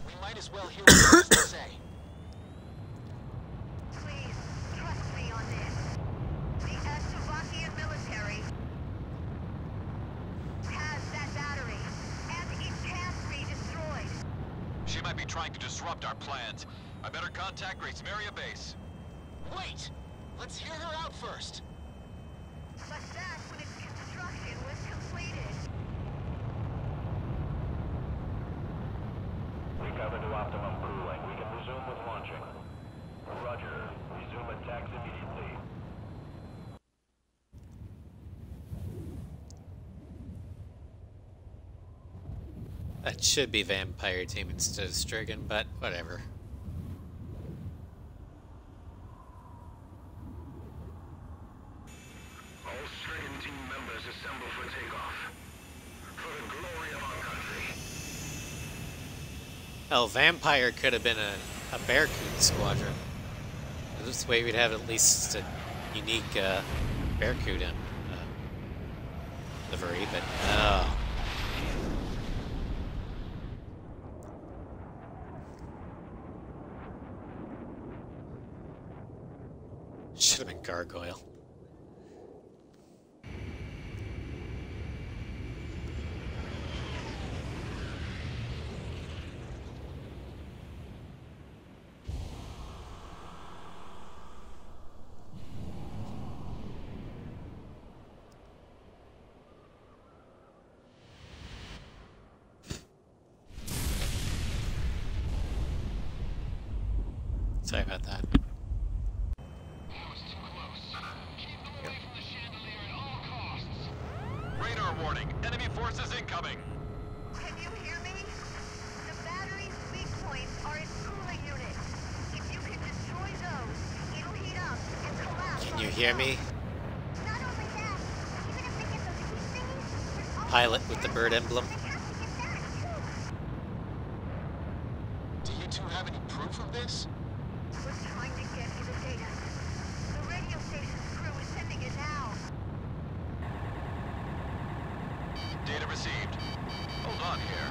We might as well hear what you have to say. Please, trust me on this. The Slovakian military has that battery, and it can't be destroyed. She might be trying to disrupt our plans. I better contact Grace Maria Base. Wait! Let's hear her out first. But that's when its construction was completed. Recover to optimum cooling. We can resume with launching. Roger. Resume attacks immediately. That should be Vampire Team instead of Strigan, but whatever. All Strigan team members assemble for takeoff. For the glory of our country. Hell, Vampire could have been a Bearcoot squadron. This way we'd have at least a unique Bearcoot livery, but no. Should have been Gargoyle. Sorry about that. Radar warning. Enemy forces incoming. Can you hear me? The battery's weak points are its cooling units. If you can destroy those, it'll heat up and collapse. Can you hear me? Not only that, even if they get those heat thingies, there's also Pilot with the bird emblem. they have to get that too. Do you two have any proof of this? We're trying to get you the data. The radio station's crew is sending it now. Data received. Hold on here.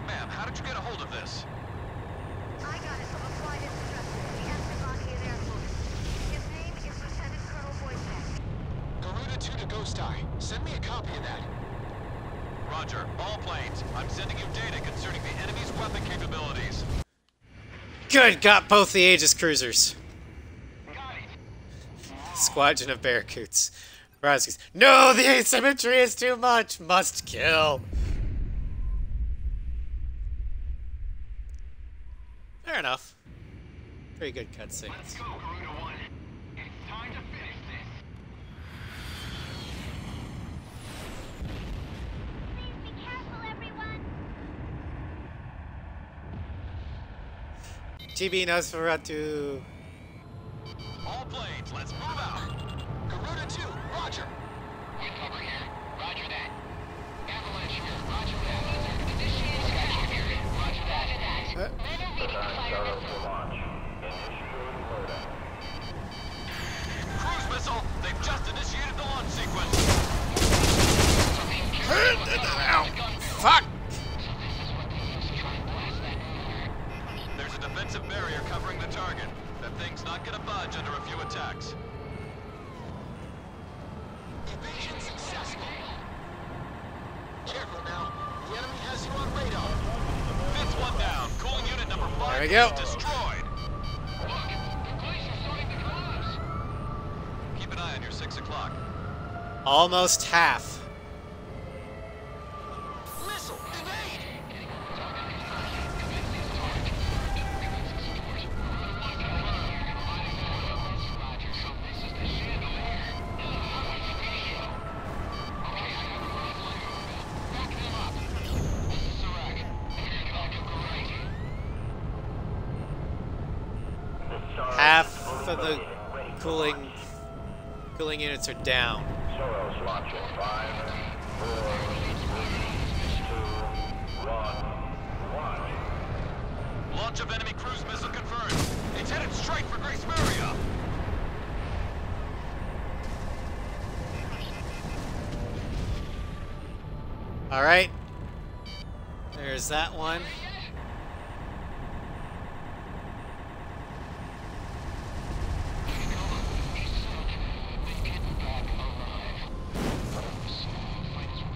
Ma'am, how did you get a hold of this? I got it from a flight instructor at the Slovakian Air Force. His name is Lieutenant Colonel Wojtek. Garuda 2 to Ghost Eye. Send me a copy of that. Roger. All planes. I'm sending you data concerning the enemy's weapon capabilities. Good, got both the Aegis cruisers. Got it. Squadron of Bearcoots. Rosgrease. No, the asymmetry is too much. Must kill. Fair enough. Pretty good cutscenes. Let's go, Garuda 1. It's time to finish this. Please be careful, everyone. GB Nosferatu. All planes, let's move out. Garuda 2, roger. Wind cover here. Roger that. Avalanche here. Roger that. Initiate skytrack. target. That thing's not gonna budge under a few attacks. Evasion successful. Careful now. The enemy has you on radar. Fifth one down. Cooling unit number 5 There we go. is destroyed. Look, the police are starting to collapse. Keep an eye on your 6 o'clock. Almost half. Missile, evade! Half of the cooling units are down. Soros launching. 5, 4, 3, 2, 1. Launch of enemy cruise missile confirmed. It's headed straight for Grace Maria. All right. There's that one.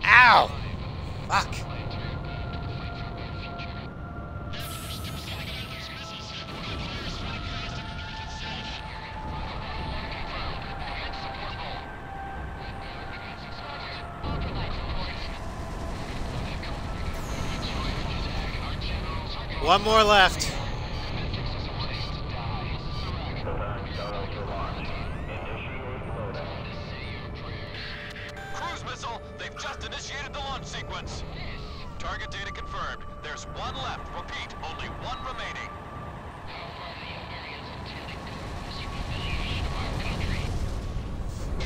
Ow! Fuck. One more left. Cruise missile, they've just initiated the launch sequence. Target data confirmed. There's one left. Repeat, only one remaining.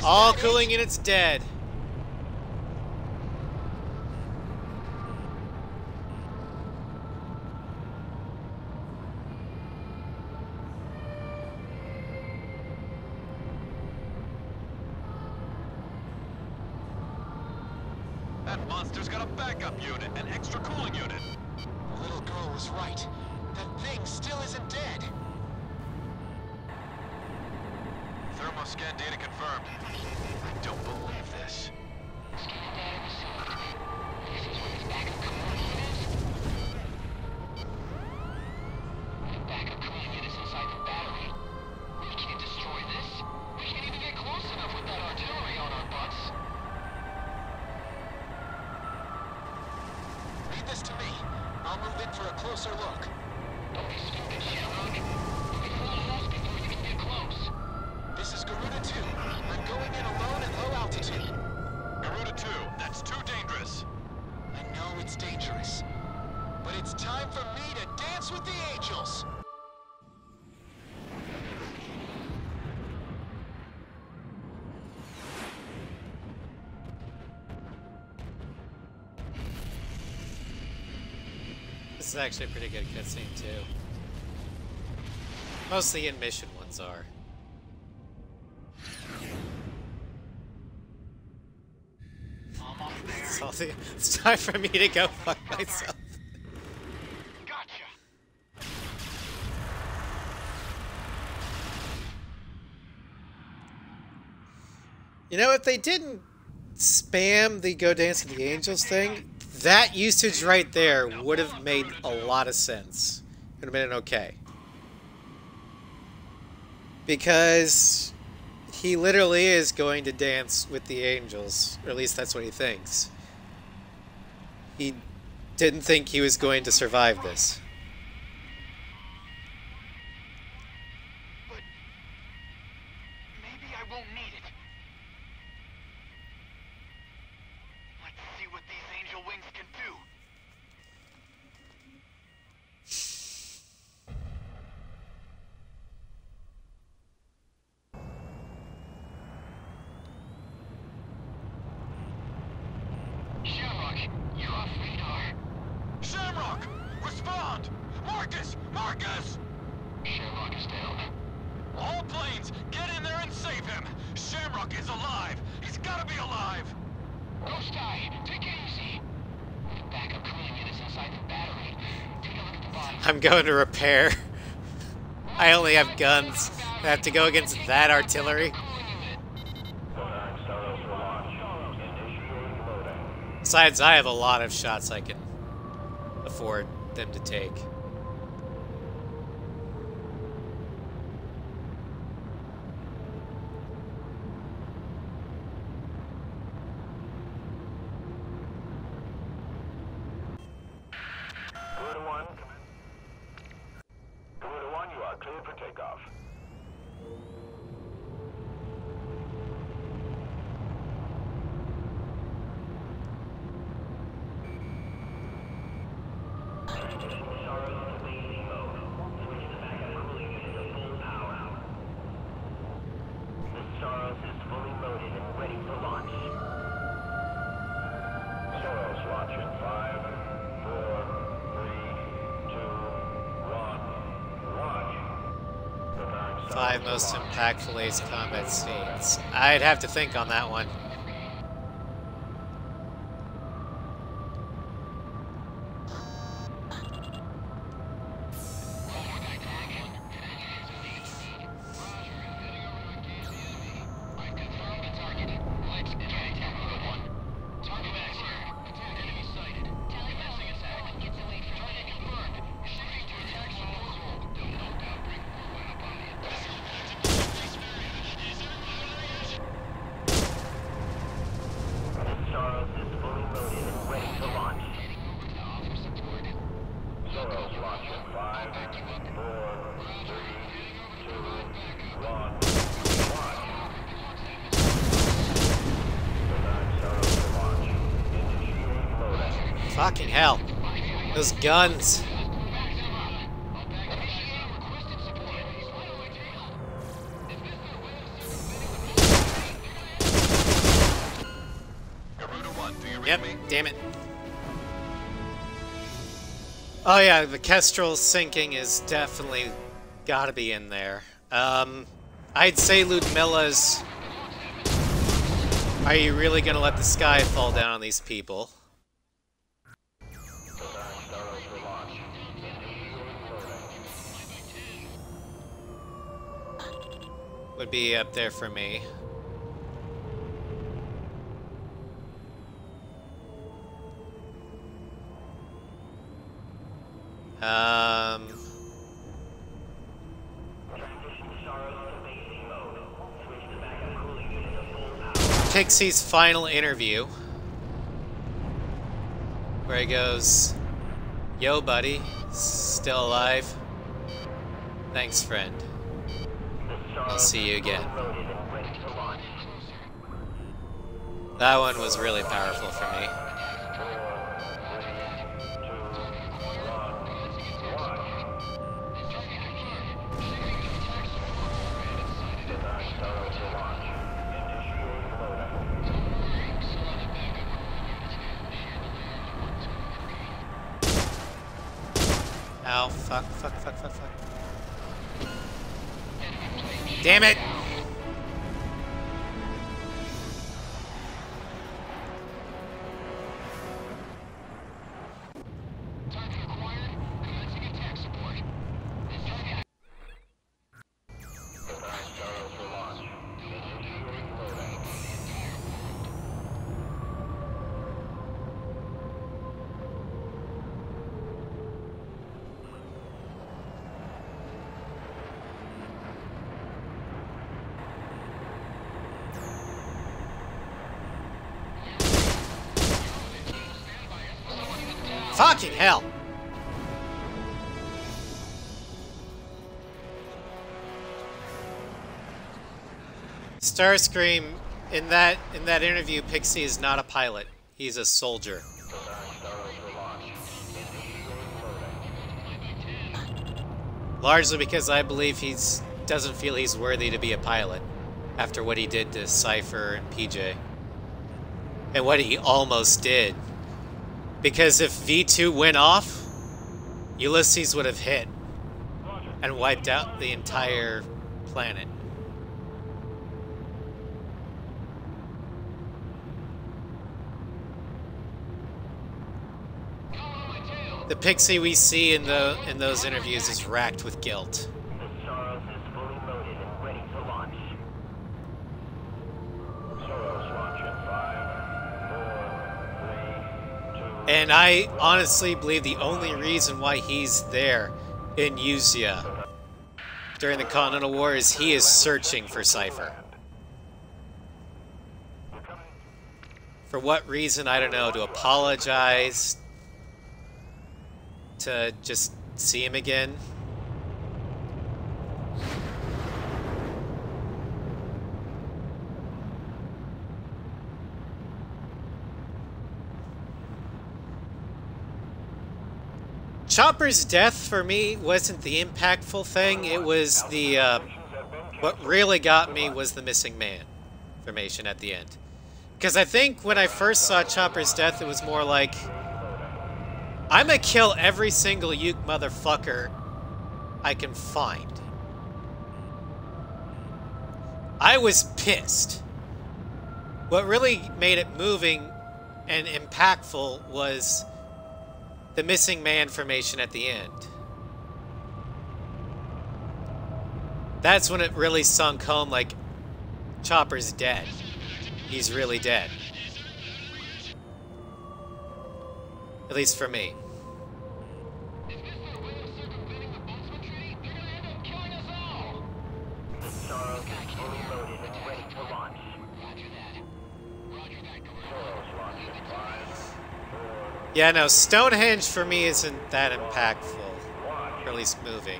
All cooling units dead. That monster's got a backup unit, an extra cooling unit. The little girl was right. That thing still isn't dead. Thermoscan data confirmed. I don't believe this. Backup cooling units inside the battery. We can't destroy this. We can't even get close enough with that artillery on our butts. Leave this to me. I'll move in for a closer look. Don't be stupid, Shamrock. You'll be fooling us before you can get close. This is Garuda 2. I'm going in alone at low altitude. Garuda 2, that's too dangerous. I know it's dangerous. But it's time for me to dance with the angels. This is actually a pretty good cutscene too. Most of the in-mission ones are. It's time for me to go fuck myself. Gotcha. You know, if they didn't spam the Go Dance with the Angels thing, that usage right there would have made a lot of sense. It would have been okay. Because he literally is going to dance with the angels, or at least that's what he thinks. He didn't think he was going to survive this. But maybe I won't need it. Let's see what these angel wings can do. Shamrock, you're off radar. Shamrock! Respond! Marcus! Marcus! Shamrock is down. All planes, get in there and save him! Shamrock is alive! He's gotta be alive! Ghost Eye, take it easy. The backup cooling units inside the battery. Take a look at the bottom. I'm going to repair. I only have guns. I have to go against that artillery. Besides, I have a lot of shots I can afford them to take. Cleared for takeoff. Soros is fully loaded and ready for launch. Soros launch in 5, 4, 3, 2, 1, launch. 5 most impactful ace combat scenes. I'd have to think on that one. Fucking hell. Those guns. Yep, damn it. Oh yeah, the Kestrel sinking is definitely gotta be in there. I'd say Ludmilla's... Are you really gonna let the sky fall down on these people? Would be up there for me. Pixie's final interview, where he goes, "Yo, buddy, still alive? Thanks, friend. I'll see you again." That one was really powerful for me. Ow, fuck. Damn it! Fucking hell! Starscream, in that interview, Pixie is not a pilot. He's a soldier. Largely because I believe doesn't feel he's worthy to be a pilot after what he did to Cypher and PJ. And what he almost did. Because if V2 went off, Ulysses would have hit and wiped out the entire planet. The Pixie we see in those interviews is racked with guilt. And I honestly believe the only reason why he's there in Usia during the Continental War is he is searching for Cypher. For what reason, I don't know. To apologize? To just see him again? Chopper's death for me wasn't the impactful thing. It was the what really got me was the missing man information at the end. Because I think when I first saw Chopper's death, it was more like, I'm gonna kill every single Uke motherfucker I can find. I was pissed. What really made it moving and impactful was the missing man formation at the end. That's when it really sunk home, like, Chopper's dead. He's really dead. At least for me. Yeah, no, Stonehenge for me isn't that impactful. Or at least moving.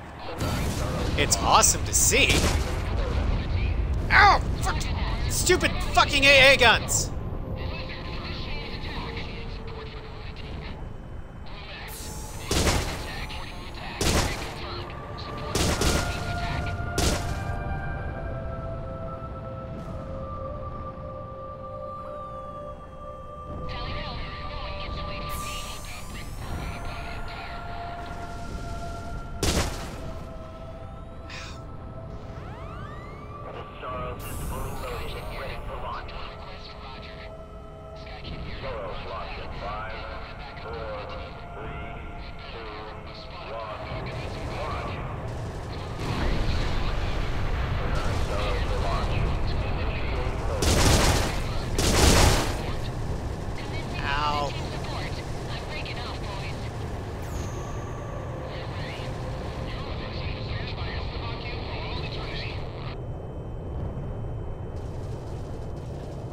It's awesome to see. Ow! Fuck! Stupid fucking AA guns!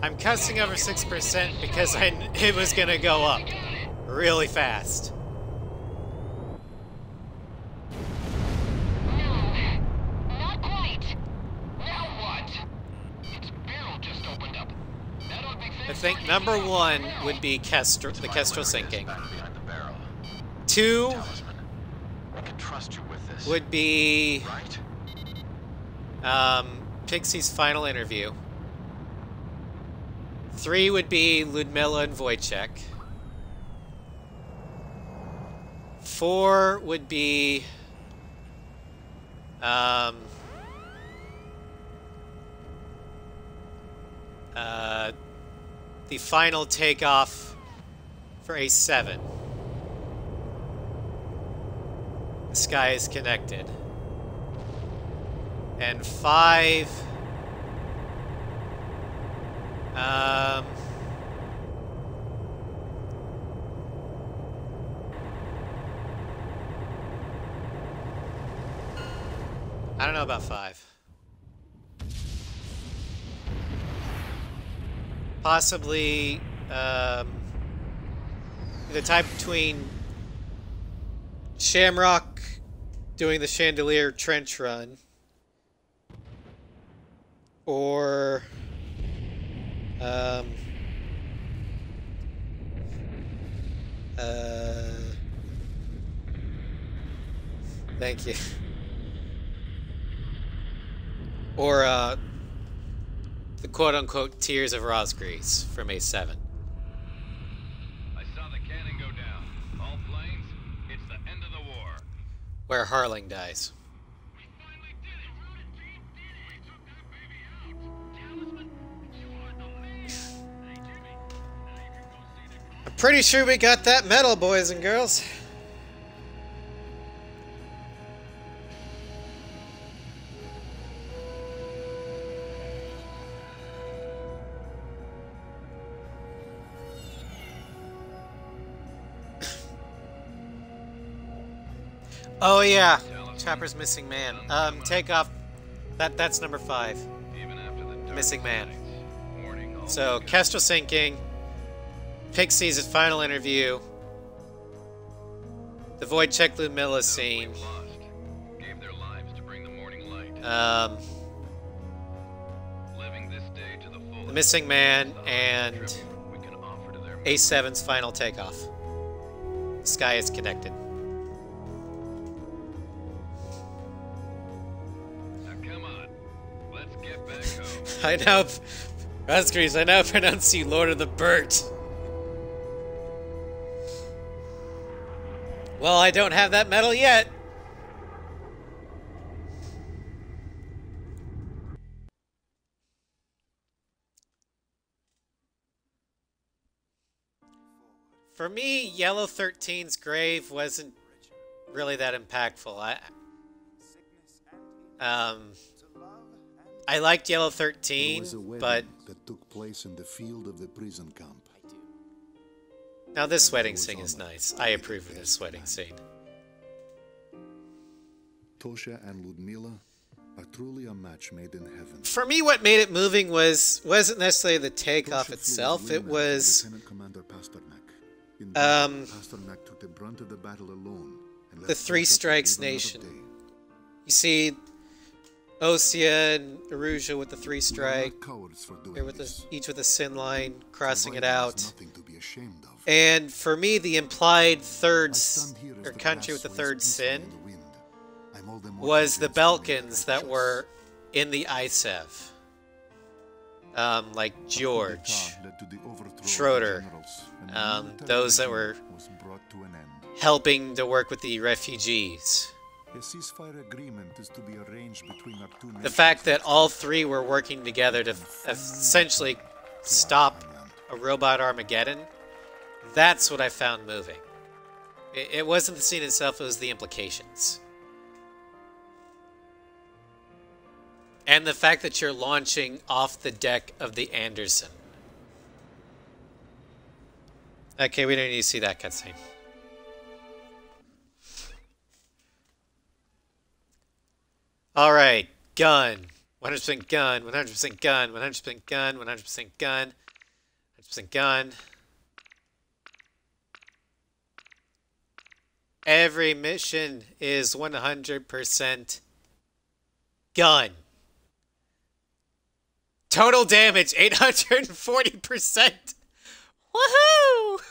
I'm cussing over 6% because it was gonna go up really fast. No, not quite. Now what? Its barrel just opened up. That ought to be fixed. I think number one would be the Kestrel sinking. 2 would be Pixie's final interview. 3 would be Ludmilla and Wojciech. 4 would be the final takeoff for A7. The sky is connected. And 5 I don't know about 5. Possibly the type between Shamrock doing the Chandelier Trench Run or thank you. Or the quote-unquote Tears of Rosgrease from A7. I saw the cannon go down. All planes, it's the end of the war. Where Harling dies. I'm pretty sure we got that medal, boys and girls. Oh yeah, Chopper's missing man. Take off. That's number 5. Missing man. So Kestrel sinking. Pixie's final interview. The Wojciech Lumilla scene. The missing man and A7's final takeoff. The sky is connected. I now pronounce you Lord of the Bird. Well, I don't have that medal yet. For me, Yellow 13's grave wasn't really that impactful. I liked Yellow 13, but that took place in the field of the prison camp. Now this wedding scene is nice. I approve of this wedding scene. Tosha and Ludmilla are truly a match made in heaven. For me, what made it moving wasn't necessarily the takeoff itself. It was Pasternak took the brunt of the battle alone. The Three Strikes Nation. You see Osea and Erusia with the 3 strike. They're with each with a sin line, crossing it out. And for me, the implied third country with the 3rd sin was the Balkans that were in the ISEV. Like George, Schroeder, those that were helping to work with the refugees. A ceasefire agreement is to be arranged between our two nations. The fact that all 3 were working together to essentially stop a robot Armageddon, that's what I found moving. It wasn't the scene itself, it was the implications. And the fact that you're launching off the deck of the Anderson. Okay, we don't need to see that cutscene. Alright, gun. 100% gun, 100% gun, 100% gun, 100% gun, 100% gun. Every mission is 100% gun. Total damage, 840%. Woohoo!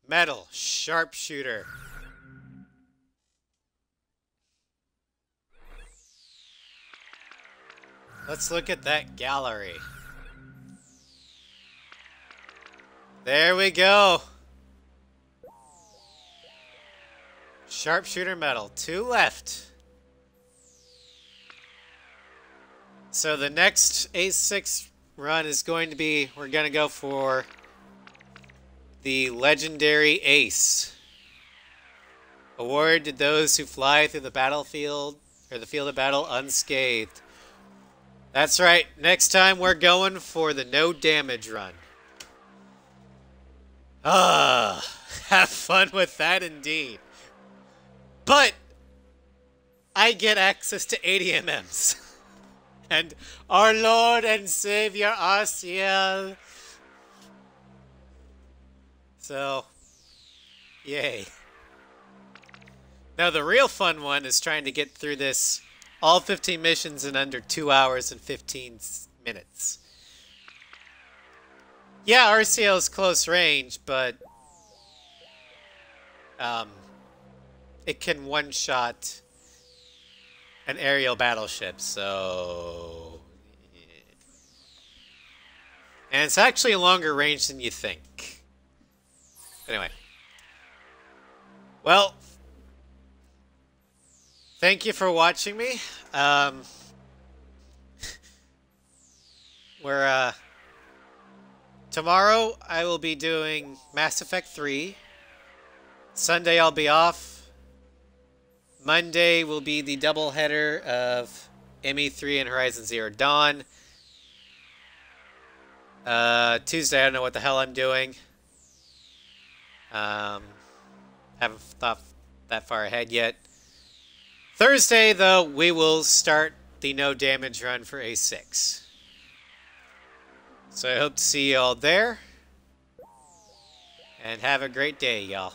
Metal, Sharpshooter. Let's look at that gallery. There we go. Sharpshooter medal, 2 left. So the next A6 run is going to be, we're going to go for the legendary Ace. Award to those who fly through the battlefield, or the field of battle unscathed. That's right, next time we're going for the no damage run. Ah, have fun with that indeed. But I get access to ADMMs. And our Lord and Savior Arciel. So, yay. Now the real fun one is trying to get through this, all 15 missions in under 2 hours and 15 minutes. Yeah, RCL is close range, but it can one-shot an aerial battleship, so... And it's actually a longer range than you think. Anyway. Well, thank you for watching me. Tomorrow I will be doing Mass Effect 3. Sunday I'll be off. Monday will be the double header of ME3 and Horizon Zero Dawn. Tuesday I don't know what the hell I'm doing. Haven't thought that far ahead yet. Thursday, though, we will start the no damage run for A6. So I hope to see you all there. And have a great day, y'all.